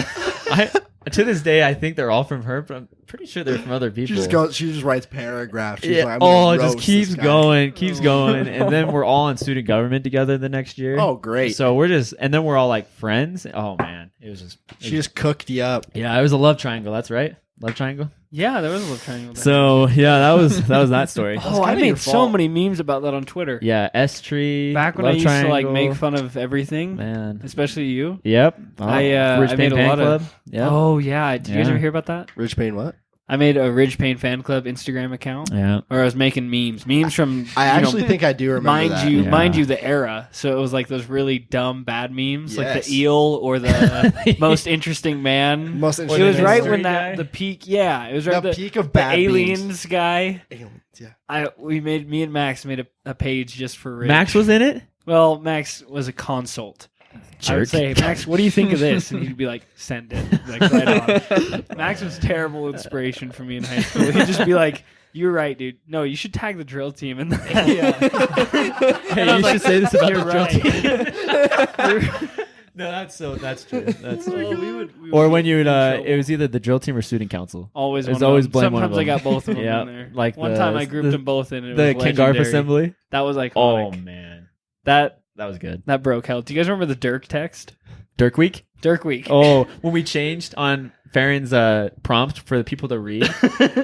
to this day, I think they're all from her, but I'm pretty sure they're from other people. She just writes paragraphs. She's Yeah. like, I'm gonna It just roast keeps this guy. going, and then we're all in student government together the next year. Oh, great. So and then we're all like friends. Oh man, it was just. She just cooked you up. Yeah, it was a love triangle. That's right, love triangle. Yeah, there was a love triangle. There. So yeah, that was that story. oh, I kinda your made so fault. many memes about that on Twitter. Yeah, S tree. Back when love I used triangle. to like make fun of everything, Man. especially you. Yep. I Ridge made Payne a Fan lot Club. of. Yep. Oh yeah, did you guys Yeah. ever hear about that? Ridge Payne, what? I made a Ridge Payne fan club Instagram account, Yeah. where I was making memes from. I actually think I do remember mind that. you, Yeah. mind you, the era. So it was like those really dumb bad memes, like Yes. the eel or the most interesting man. Most It interesting was right man. when guy? the peak. Yeah, it was right The the peak of the bad aliens memes. guy. Aliens, yeah. Me and Max made a page just for Ridge. Max was in it. Well, Max was a consult. I would Jerk. say, Max, what do you think of this? And he'd be like, send it. Like, right on. Max was terrible inspiration for me in high school. He'd just be like, you're right, dude. No, you should tag the drill team. And Hey, you should say this about the drill team. No, that's true. That's or when you would, it was either the drill team or student council. Always, It was one of always them. blame one of Sometimes I them. got both of them Yeah, in there. like one the- time I grouped the- them both in. And it The was King Garf legendary. assembly. That was iconic. Oh man, that was good. that broke hell. Do you guys remember the Dirk text? Dirk Week. Dirk Week. Oh, when we changed on Farron's prompt for the people to read,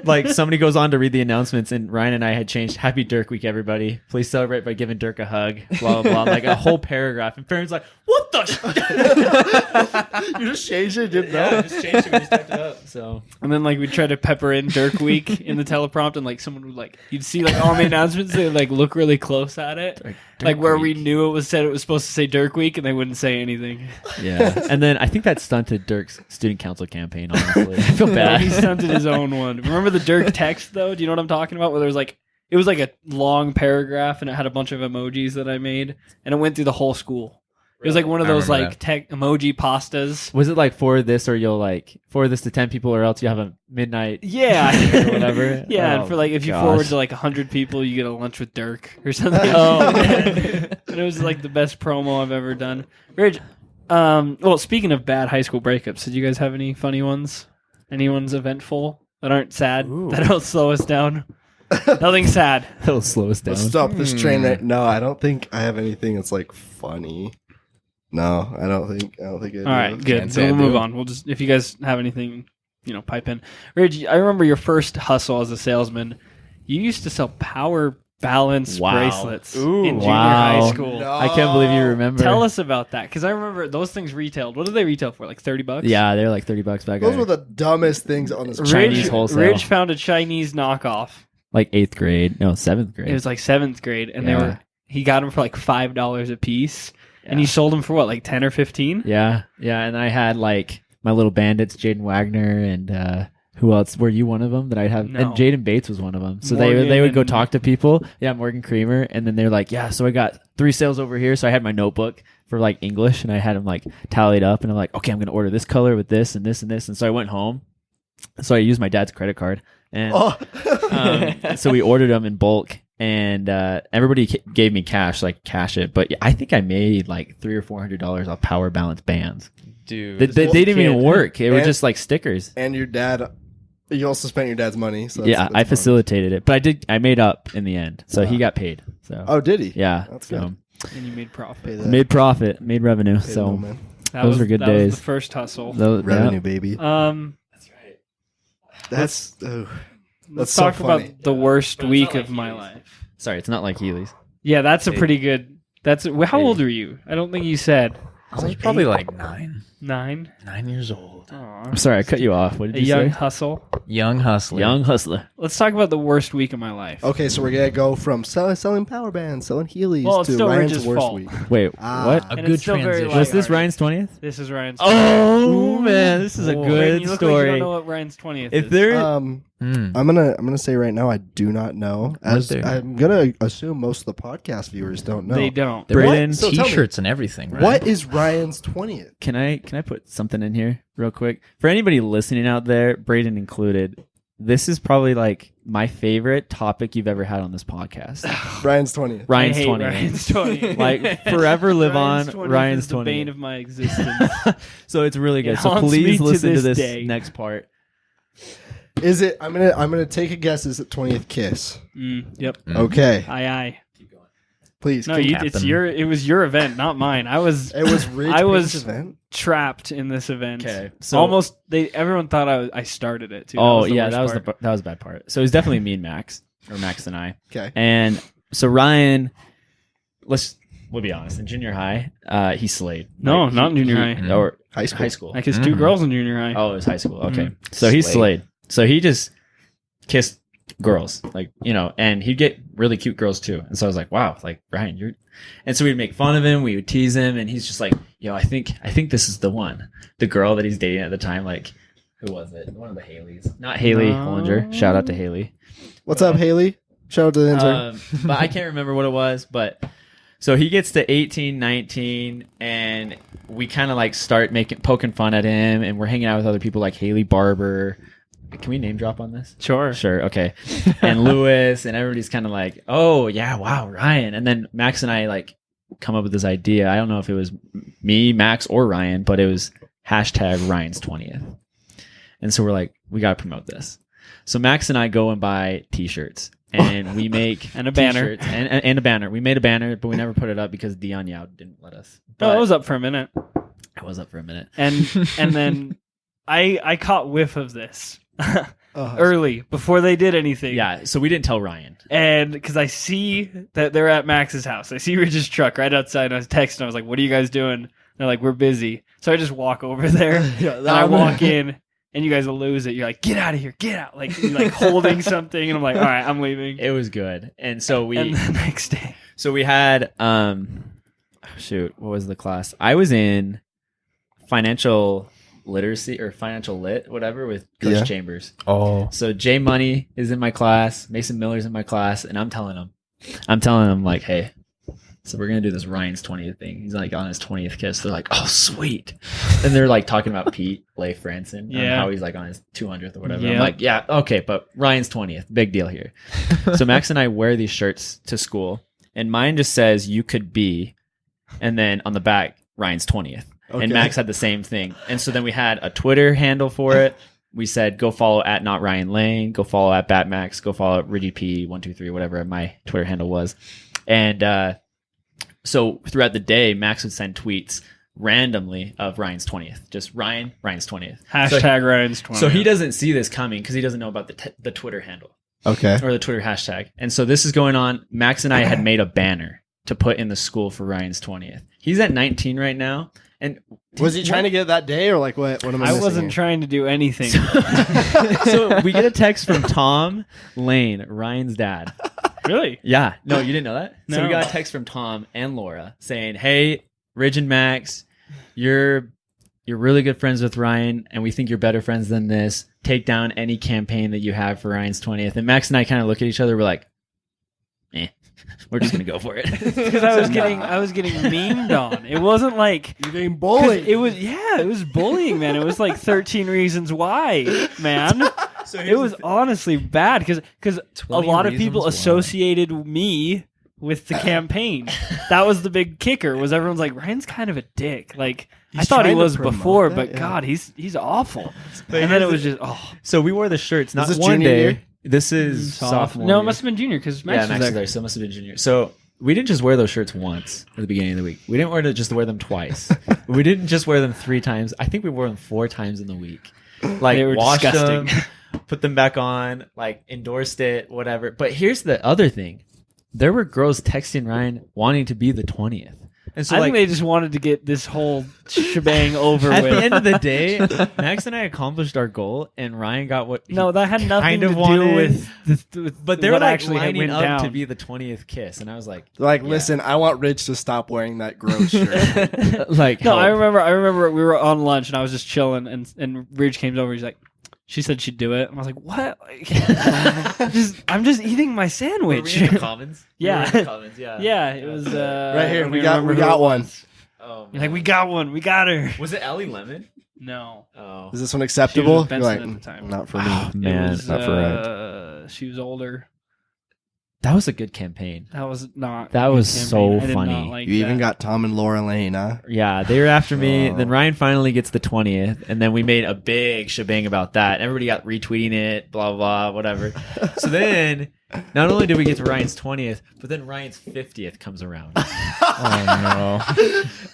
like somebody goes on to read the announcements, and Ryan and I had changed "Happy Dirk Week, everybody! Please celebrate by giving Dirk a hug." Blah blah blah, like a whole paragraph. And Farron's like, "What the?" You just changed it, didn't Yeah, know? I just changed it. We just typed it up. So And then like we'd try to pepper in Dirk Week in the teleprompt, and like someone would like you'd see like all the announcements, they would like look really close at it, like where we knew it was supposed to say Dirk Week, and they wouldn't say anything. yeah, and then I think that stunted Dirk's student council campaign. Honestly, I feel He bad. stunted his own one. Remember the Dirk text though? Do you know what I'm talking about? Where there was like it was like a long paragraph, and it had a bunch of emojis that I made, and it went through the whole school. It was like one of I those remember like tech emoji pastas. Was it like forward this, or you'll like forward this to 10 people, or else you have a midnight Yeah, or whatever? yeah, Oh, and for like if you gosh. forward to like 100 people, you get a lunch with Dirk or something. Oh, And it was like the best promo I've ever done. Ridge, well, speaking of bad high school breakups, did you guys have any funny ones? Anyone's eventful that aren't sad? Ooh. That don't slow us down? Nothing sad. That'll slow us down. Let's stop this train right. No, I don't think I have anything that's like funny. No, I don't think I do. All right, good. Can't So say I we'll move do. on. We'll just if you guys have anything, pipe in. Ridge, I remember your first hustle as a salesman. You used to sell power balance Wow. bracelets Ooh. in junior Wow. high school. No. I can't believe you remember. Tell us about that, because I remember those things retailed. What did they retail for? Like $30? Yeah, they're like $30 back Those then. were the dumbest things on this. Chinese Ridge, wholesale. Ridge found a Chinese knockoff. Like 8th grade. No, 7th grade. It was like 7th grade, and Yeah. he got them for like $5 a piece, and Yeah. he sold them for what, like 10 or 15? Yeah, yeah. And I had like my little bandits, Jaden Wagner, and who else? Were you one of them that I'd have? No. And Jaden Bates was one of them. So Morgan they would go and- talk to people. Yeah, Morgan Creamer. And then they're like, yeah, so I got 3 sales over here. So I had my notebook for like English, and I had them like tallied up. And I'm like, okay, I'm going to order this color with this and this and this. And so I went home. So I used my dad's credit card. And so we ordered them in bulk. And everybody gave me cash, like cash it. But I think I made like $300 or $400 off power balance bands. Dude. They didn't even work. They were And- just like stickers. And your dad You also spent your dad's money. So yeah, that's I fun. facilitated it, but I made up in the end, so he got paid. So Oh, did he? yeah, That's so good. And you made profit. Pay that. made profit, made revenue. Pay the So middleman. those were good that days. was the first hustle. Revenue, yeah. baby. That's right. That's Let's so talk funny. about the worst week of my life. Sorry, it's not like Healy's. Yeah, that's a pretty good. How old are you? I don't think you said I was probably like 9 9. years old. Aw. I'm sorry, I cut you off. What did A you young say? hustle. Young hustler. Young hustler. Let's talk about the worst week of my life. Okay, so we're gonna go from selling power bands, selling Heelys Well, it's to still Ryan's Ridge's worst fault. week. Wait, Ah. what? A And good it's still very transition. Was this lighthearted. Ryan's 20th? This is Ryan's. Oh man, this is a Whoa. Brayden, good you look story. Like you don't know what Ryan's 20th If is. there, Hmm. I'm gonna say right now I do not know. As there? I'm gonna assume most of the podcast viewers don't know. They don't. There were Brayden, So tell me, T-shirts and everything, right? What is Ryan's 20th? can I put something in here real quick for anybody listening out there, Brayden included? This is probably like my favorite topic you've ever had on this podcast. Ryan's 20th. Ryan's I hate 20th. Ryan's 20th. Like forever live Ryan's on 20th Ryan's is the 20th. bane of my existence. So it's really good. It So haunts me please to listen to this this day. next part. Is it? I'm gonna take a guess. Is it 20th kiss? Yep. Mhm. Okay, Aye. please. No, keep- it's Captain. it was your event, not mine. I was It was Ridge I was- Payne's event. trapped in this event. Okay, so Almost everyone thought I started it too. Oh the yeah, worst that was part. that was a bad part. So it was definitely me and Max, or Max and I. Okay. And so Ryan, we'll be honest. In junior high, he slayed. No, Like, not in junior he- high. or High school. high school. I kissed 2 Mhm. girls in junior high. Oh, it was high school. Okay, Mhm. so he Slayed. slayed. So he just kissed girls, like and he'd get really cute girls too. And so I was like, wow, like Ryan, you're. And so we'd make fun of him, we would tease him, and he's just like, yo, I think this is the one, the girl that he's dating at the time. Like, who was it? One of the Haleys, not Haley No. Hollinger. Shout out to Haley. What's up, Haley? Shout out to the intern. But I can't remember what it was. But so he gets to 18, 19, and we kind of like start poking fun at him, and we're hanging out with other people like Haley Barber. Can we name drop on this? Sure. Sure. Okay. And Lewis, and everybody's kind of like, oh yeah, wow, Ryan. And then Max and I like come up with this idea. I don't know if it was me, Max, or Ryan, but it was hashtag Ryan's 20th. And so we're like, we got to promote this. So Max and I go and buy T-shirts, and we make And a banner. T-shirts and a banner. We made a banner, but we never put it up because Dion Yao didn't let us. No, But it was up for a minute, I was up for a minute. and then I caught whiff of this Uh, early before they did anything. Yeah, so we didn't tell Ryan. And because I see that they're at Max's house, I see Ridge's truck right outside, and I was texting. I was like, "What are you guys doing?" They're like, "We're busy." So I just walk over there, yeah, and I walk in, and you guys will lose it. You're like, "Get out of here! Get out!" Like you're like holding something, and I'm like, "All right, I'm leaving." It was good. And so And the next day, So we had shoot, what was the class? I was in financial literacy or financial lit, whatever, with Coach Yeah. Chambers. Oh, So Jay Money is in my class, Mason Miller's in my class, and I'm telling him like, hey, so we're gonna do this Ryan's 20th thing. He's like on his 20th kiss. They're like, oh sweet. And they're like talking about Pete Leif Franson and Yeah. how he's like on his 200th or whatever. Yeah. I'm like, yeah, okay, but Ryan's 20th, big deal here. So Max and I wear these shirts to school, and mine just says "You could be," and then on the back Ryan's 20th. Okay. And Max had the same thing. And so then we had a Twitter handle for it. We said, go follow at not Ryan Lane, go follow at Batmax, go follow Ridge P 123, whatever my Twitter handle was. And so throughout the day, Max would send tweets randomly of Ryan's 20th, just Ryan's 20th. hashtag Ryan's 20. So he doesn't see this coming because he doesn't know about the Twitter handle Okay. or the Twitter hashtag. And so this is going on. Max and I had made a banner to put in the school for Ryan's 20th. He's at 19 right now. And Was he trying to get it that day or like what? What am I I missing wasn't here? trying to do anything. So we get a text from Tom Lane, Ryan's dad. Really? Yeah. No, you didn't know that? So we No. got a text from Tom and Laura saying, hey, Ridge and Max, you're really good friends with Ryan, and we think you're better friends than this. Take down any campaign that you have for Ryan's 20th. And Max and I kind of look at each other. We're like, we're just going to go for it. Because I was getting memed on. It wasn't like You're getting 'cause bullied. it was bullying, man. It was like 13 Reasons Why, man. It was honestly bad because a 20 lot of people Reasons Why. associated me with the campaign. that was the big kicker. Was everyone's like, Ryan's kind of a dick. Like I He's thought he trying to was promote before, that, but yeah. God, he's awful. But And then it here's was the- just oh. So we wore the shirts not this one junior day. year? This is sophomore. No, it year. must have been junior because Max Yeah, was Max was there. there, so it must have been junior. So we didn't just wear those shirts once at the beginning of the week. We didn't just wear them twice. We didn't just wear them 3 times. I think we wore them 4 times in the week. Like They were washed disgusting. them, put them back on, like endorsed it, whatever. But here's the other thing: there were girls texting Ryan wanting to be the 20th, and so I like think they just wanted to get this whole shebang over at with. the end of the day, Max and I accomplished our goal, and Ryan got what. he No, that had nothing kind of to do wanted. with But they what were like actually lining went up down. to be the 20th kiss, and I was like, They're like, Yeah. listen, I want Ridge to stop wearing that gross shirt. like No, help. I remember we were on lunch and I was just chilling and Ridge came over. He's like, she said she'd do it. And I was like, what? Like, I'm just eating my Were sandwich. we in the comments? Yeah. We were in the comments, yeah. Yeah, it was Right here, I don't we even got remember who got it one. was. Oh, You're like, we got one. We got her. was it Ellie Lemon? No. Oh, Is this one acceptable? She You're was like, Benson at the time. not for me. Oh, It man, was, not for Ryan. she was older. that was a good campaign. That was not. That a good was campaign. so I did not funny. like You even that. got Tom and Laura Lane, huh? Yeah, they were after me. Oh. Then Ryan finally gets the 20th, and then we made a big shebang about that. Everybody got retweeting it, blah blah, whatever. So then, not only did we get to Ryan's 20th, but then Ryan's 50th comes around. Oh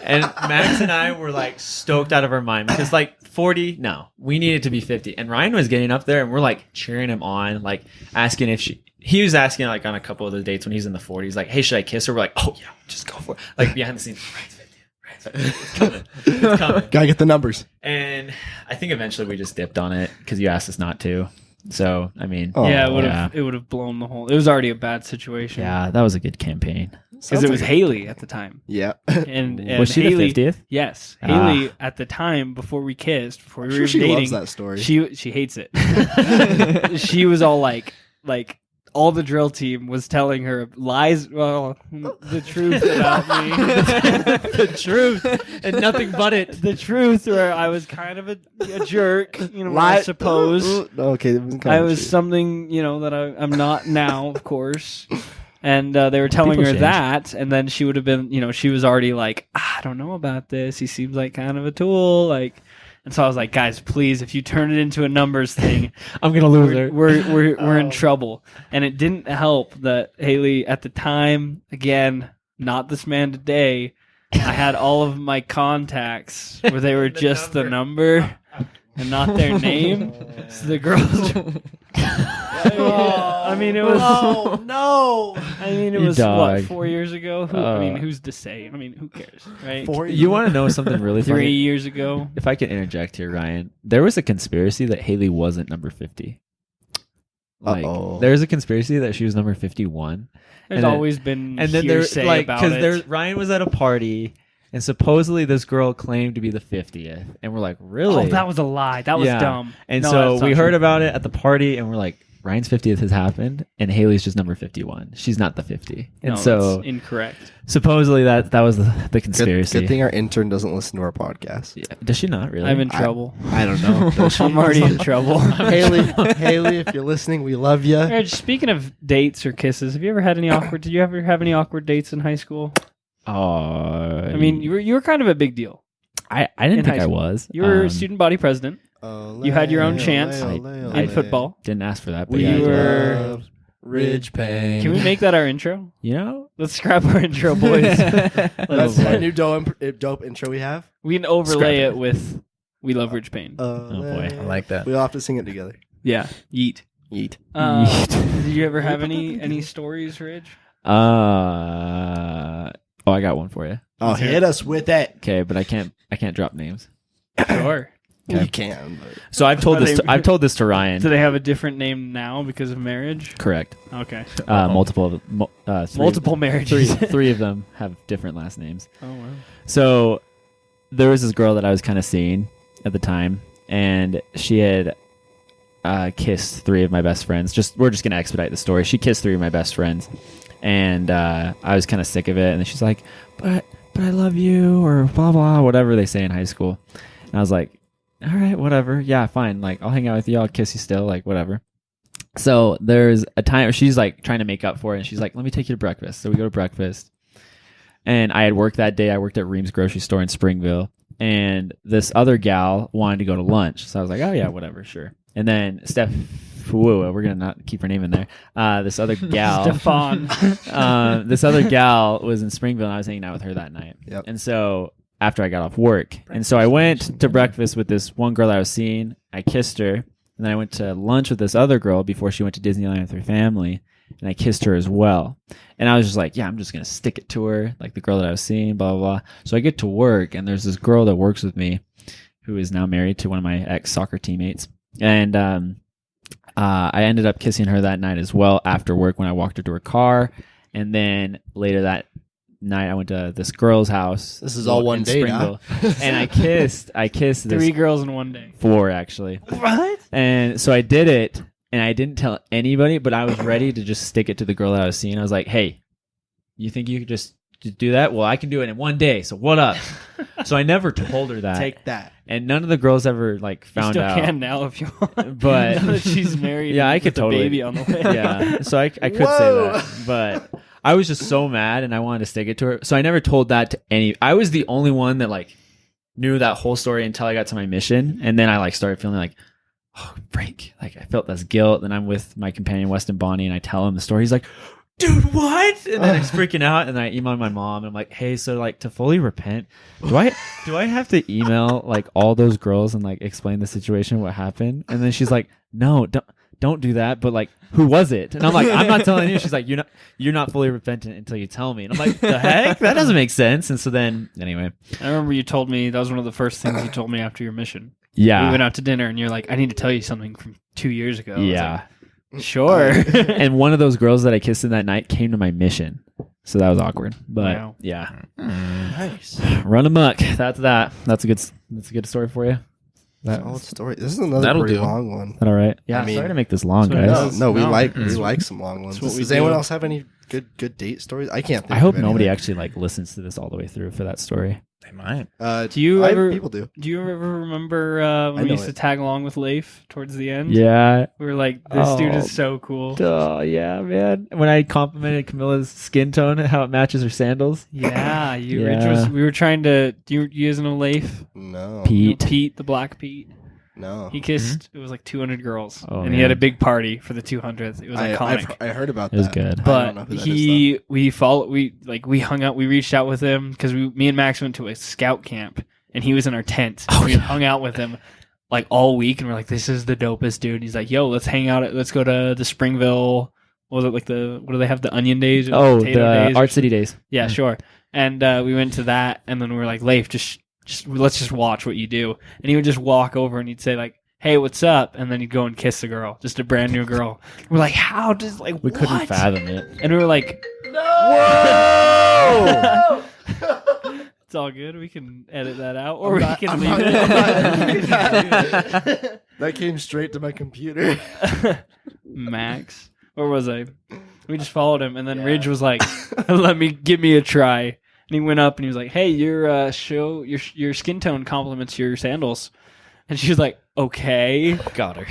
And Max and I were like stoked out of our mind because like 40, no, we needed to be 50. And Ryan was getting up there and we're like cheering him on, like asking if he was asking like on a couple of the dates when he's in the 40s, like, hey, should I kiss her? We're like, oh yeah, just go for it. Like behind the scenes, Ryan's 50. It's coming. It's coming. Gotta get the numbers. And I think eventually we just dipped on it because you asked us not to. So, I mean, Oh, Yeah, yeah. it would have blown the whole. It was already a bad situation. Yeah, that was a good campaign. because it was Haley at the time, Yeah. and Was she Haley, the 50th? Yes, Ah. Haley at the time before we kissed, before we I'm were sure she dating, loves that story. she hates it. She was all like all the drill team was telling her lies, well, the truth about me, The truth and nothing but it. the truth, where I was kind of a jerk, I Lie- suppose. Okay, it was kind I of was true. something, that I'm not now, of course. And they were telling People her change. that, and then she would have been, she was already like, I don't know about this. He seems like kind of a tool, like. And so I was like, guys, please, if you turn it into a numbers thing, I'm gonna lose her. we're in trouble. And it didn't help that Haley at the time, again, not this man today, I had all of my contacts where they were The just the number and not their name. So the girls. I mean, it was. Oh no! I mean, it You was dog. what 4 years ago. Who's to say? I mean, who cares, right? You want to know something really 3 funny? years ago. If I can interject here, Ryan, there was a conspiracy that Haley wasn't number 50. Like, Uh-oh. there's a conspiracy that she was number 51. There's And then- always been And then there's hearsay like, about because it. there, Ryan was at a party, and supposedly this girl claimed to be the 50th, and we're like, really? Oh, that was a lie. That was Yeah. dumb. And No, so that's we not heard true. about it at the party, and we're like, Ryan's 50th has happened, and Haley's just number 51. She's not the 50. And No, so that's incorrect. supposedly that was the Good, conspiracy. good thing our intern doesn't listen to our podcast. Yeah. Does she not really? I'm in trouble. I don't know. Does she? I'm already in trouble. Haley, if you're listening, we love you. Marriage, speaking of dates or kisses, have you ever had any awkward? Did you ever have any awkward dates in high school? I mean, you were kind of a big deal. I in didn't high think I school. was. You were student body president. You had your own chance in football. Didn't ask for that, but We yeah, I did. were- Ridge Payne. Can we make that our intro? You know, Let's scrap our intro, boys. That's Let's- our new dope intro we have. we can overlay Scrap it with "We Love Ridge Payne." boy. I like that. We'll have to sing it together. Yeah, yeet. Yeet. Did you ever have any stories, Ridge? I got one for you. Oh, hit us with it. Okay, but I can't drop names. Sure. Well, you can. But So I've told Are this. they- I've told this to Ryan. Do they have a different name now because of marriage? Correct. Okay. Multiple. Multiple marriages. Three of them have different last names. Oh wow. So there was this girl that I was kind of seeing at the time, and she had kissed 3 of my best friends. We're just gonna expedite the story. She kissed 3 of my best friends, and I was kind of sick of it. And then she's like, "But I love you," or blah blah, whatever they say in high school. And I was like, "All right, whatever. Yeah, fine. Like, I'll hang out with you. I'll kiss you still. Like, whatever." So there's a time where she's like trying to make up for it, and she's like, "Let me take you to breakfast." So we go to breakfast, And I had worked that day. I worked at Ream's grocery store in Springville. And this other gal wanted to go to lunch. So I was like, oh, yeah, whatever, sure. And then we're going to not keep her name in there. This other gal. Stefan. This other gal was in Springville, and I was hanging out with her that night. Yep. And so after I got off work. And so I went to breakfast with this one girl that I was seeing. I kissed her. And then I went to lunch with this other girl before she went to Disneyland with her family. And I kissed her as well. And I was just like, yeah, I'm just going to stick it to her, like the girl that I was seeing, blah, blah, blah. So I get to work, and there's this girl that works with me who is now married to one of my ex-soccer teammates. And I ended up kissing her that night as well after work when I walked her to her car. And then later that night, I went to this girl's house. This is all one day now. And I kissed this 3 girls in one day. 4, actually. What? And so I did it. And I didn't tell anybody, but I was ready to just stick it to the girl that I was seeing. I was like, hey, you think you could just do that? Well, I can do it in one day. So what up? So I never told her that. Take that. And none of the girls ever found you out. still can now if you want. But now that she's married. Yeah, I could with a totally. baby on the way. Yeah. So I could Whoa. say that. But I was just so mad and I wanted to stick it to her. So I never told that to any. I was the only one that knew that whole story until I got to my mission. And then I started feeling like, oh, break. I felt this guilt. Then I'm with my companion, Weston Bonnie, and I tell him the story. He's like, dude, what? And then he's freaking out. And I email my mom. And I'm like, hey, so to fully repent, do I have to email all those girls and explain the situation, what happened? And then she's like, no, don't do that. But who was it? And I'm like, I'm not telling you. She's like, you're not fully repentant until you tell me. And I'm like, the heck? That doesn't make sense. And so then anyway, I remember you told me that was one of the first things you told me after your mission. yeah. We went out to dinner and you're like, I need to tell you something from 2 years ago. I was Yeah. like, sure. And one of those girls that I kissed in that night came to my mission. So that was awkward. But Wow. yeah. Nice. Run amok. That's that. That's a good story for you. Solid story. This is another That'll pretty do. long one. Is that all right? Yeah. I mean- sorry to make this long, That's what it guys. is. No, we No. like some long ones. what we Does anyone do. else have any good date stories? I can't think I hope of nobody anything. actually listens to this all the way through for that story. They might. Do you ever- people do. Do you ever remember when we know used to it. tag along with Leif towards the end? Yeah. We were like, this dude Oh. is so cool. Oh, yeah, man. When I complimented Camilla's skin tone and how it matches her sandals. Yeah, Yeah. we were trying to. Do you guys know Leif? No. Pete. Pete, the Black Pete. No. He kissed. It was 200 girls, Oh, and he had a man. big party for the 200th. It was iconic. I heard about It was that. good. I don't But know who that is, we hung out. We reached out with him because me and Max went to a scout camp, and he was in our tent. Oh, we yeah. hung out with him all week, and we're like, "This is the dopest dude." He's like, "Yo, let's hang out. Let's go to the Springville. What was it what do they have? The Onion Days? Or Oh, Potato the Days or Art City Days. Yeah, sure. And we went to that, and then we were like, Leif, just let's just watch what you do. And he would just walk over and he'd say hey, what's up? And then he'd go and kiss a girl, just a brand new girl. We're like, how does We couldn't what? fathom it. And we were like, Whoa! it's all good. We can edit that out, or I'm we not- can I'm leave not- it. I'm not doing that. That came straight to my computer. Max, where was I? We just followed him, and then Ridge was like, give me a try. And he went up and he was like, hey, your skin tone complements your sandals. And she was like, okay. Got her.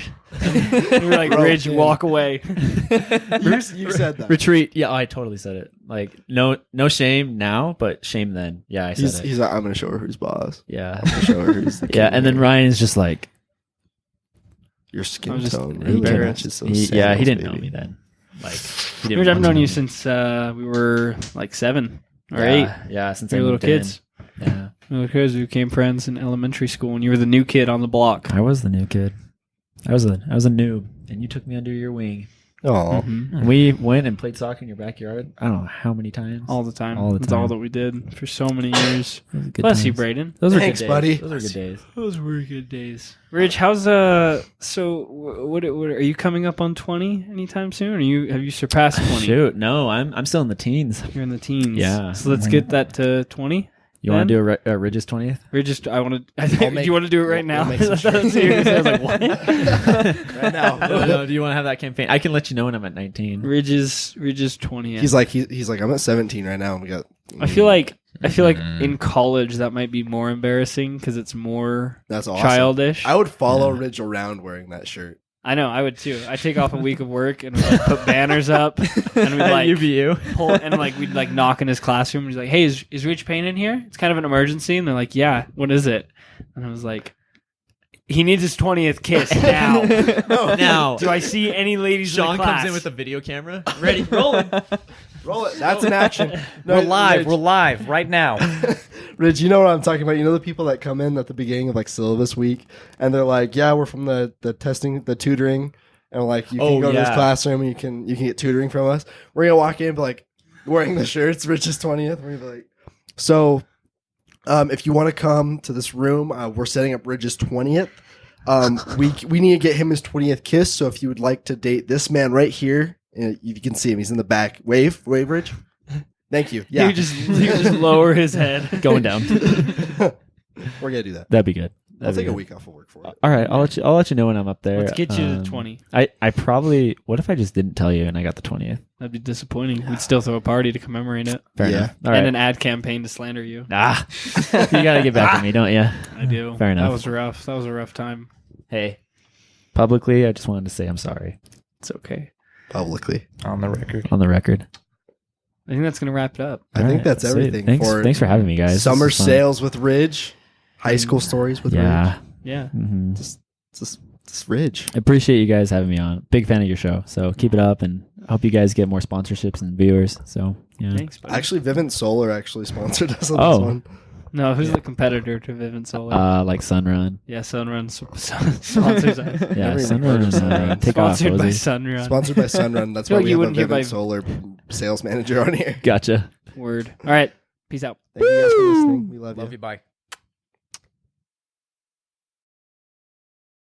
We were like, Bro, Ridge, dude. walk away. You said that. Retreat. Yeah, I totally said it. No shame now, but shame then. Yeah, I said it. He's like, I'm gonna show her who's boss. Yeah. I'm gonna show her who's the Yeah, king and then here. Ryan is just like, Your I skin was just tone he really couldn't- matches those he sandals, didn't know baby. me then. He didn't Ridge, I've want known to you know me. since we were 7 or 8. Yeah, since We I were little moved in. kids. Yeah, We were kids. We became friends in elementary school, and you were the new kid on the block. I was the new kid. I was a noob, and you took me under your wing. Oh, Mhm. And we went and played soccer in your backyard. I don't know how many times. All the time. All the That's all time. that we did for so many years. Those were good Bless you, times. Braden. Those were Thanks, good days. buddy. Those were good days. Those were good days. Ridge, how's so what are you coming up on 20 anytime soon? Have you surpassed 20? Shoot, no, I'm still in the teens. You're in the teens. Yeah. So let's get that to 20. You want Ben? to do a Ridge's 20th? Ridge, do make- you want to do it right now? we'll make some That's what I was shirts. I was like, what? right now. No, do you want to have that campaign? I can let you know when I'm at 19. Ridge is 20. He's like I'm at 17 right now, and we got. I feel like in college that might be more embarrassing because it's more That's awesome. childish. I would follow Ridge around wearing that shirt. I know, I would too. I take off a week of work and we'd like, put banners up, and we'd like UVU. pull, and like we'd like knock in his classroom. And he's like, "Hey, is Ridge Payne in here? It's kind of an emergency." And they're like, "Yeah, what is it?" And I was like, "He needs his 20th kiss now." Now. Do I see any ladies Sean in the class? comes in with a video camera. Ready, rolling. Roll it. That's an action. No, We're live. Ridge, We're live right now. Ridge, you know what I'm talking about? You know the people that come in at the beginning of like syllabus week and they're like, yeah, we're from the testing, the tutoring. And like, you can go to this classroom and you can get tutoring from us. We're going to walk in and be like, wearing the shirts, Rich's 20th. We're going to be like, so if you want to come to this room, we're setting up Ridge's 20th. We need to get him his 20th kiss. So if you would like to date this man right here, you can see him. He's in the back. Wave, Ridge. Thank you. Yeah. You just lower his head. Going down. We're going to do that. That'd be good. I'll take a week off of work for it. All right, I'll let you know when I'm up there. Let's get you to 20. I probably. What if I just didn't tell you and I got the 20th? That'd be disappointing. We'd still throw a party to commemorate it. Fair Yeah. enough. All And right. an ad campaign to slander you. You gotta get back at me, don't you? I do. Fair enough. That was rough. That was a rough time. Hey, publicly, I just wanted to say I'm sorry It's okay. Publicly. On the record. on the record. I think that's going to wrap it up. I All think right, that's sweet. everything Thanks for having me, guys. This Summer is fun. sales with Ridge. High school stories with Yeah. Yeah. hmm Ridge. Just Ridge. I appreciate you guys having me on. Big fan of your show, so keep it up, and I hope you guys get more sponsorships and viewers. So yeah. Thanks, buddy. Actually, Vivint Solar actually sponsored us on Oh. this one. No, who's the competitor to Vivint Solar? Like Sunrun. Yeah, Sunrun sponsors us. Yeah, Never even heard of Sunrun. Sunrun. Take off, Sponsored by Rosie. Sunrun. Sponsored by Sunrun. That's Feel why like we you have a wouldn't hear Vivint by- Solar sales manager on here. Gotcha. Word. All right. Peace out. Thank you guys for listening. We love you. Love you. Bye.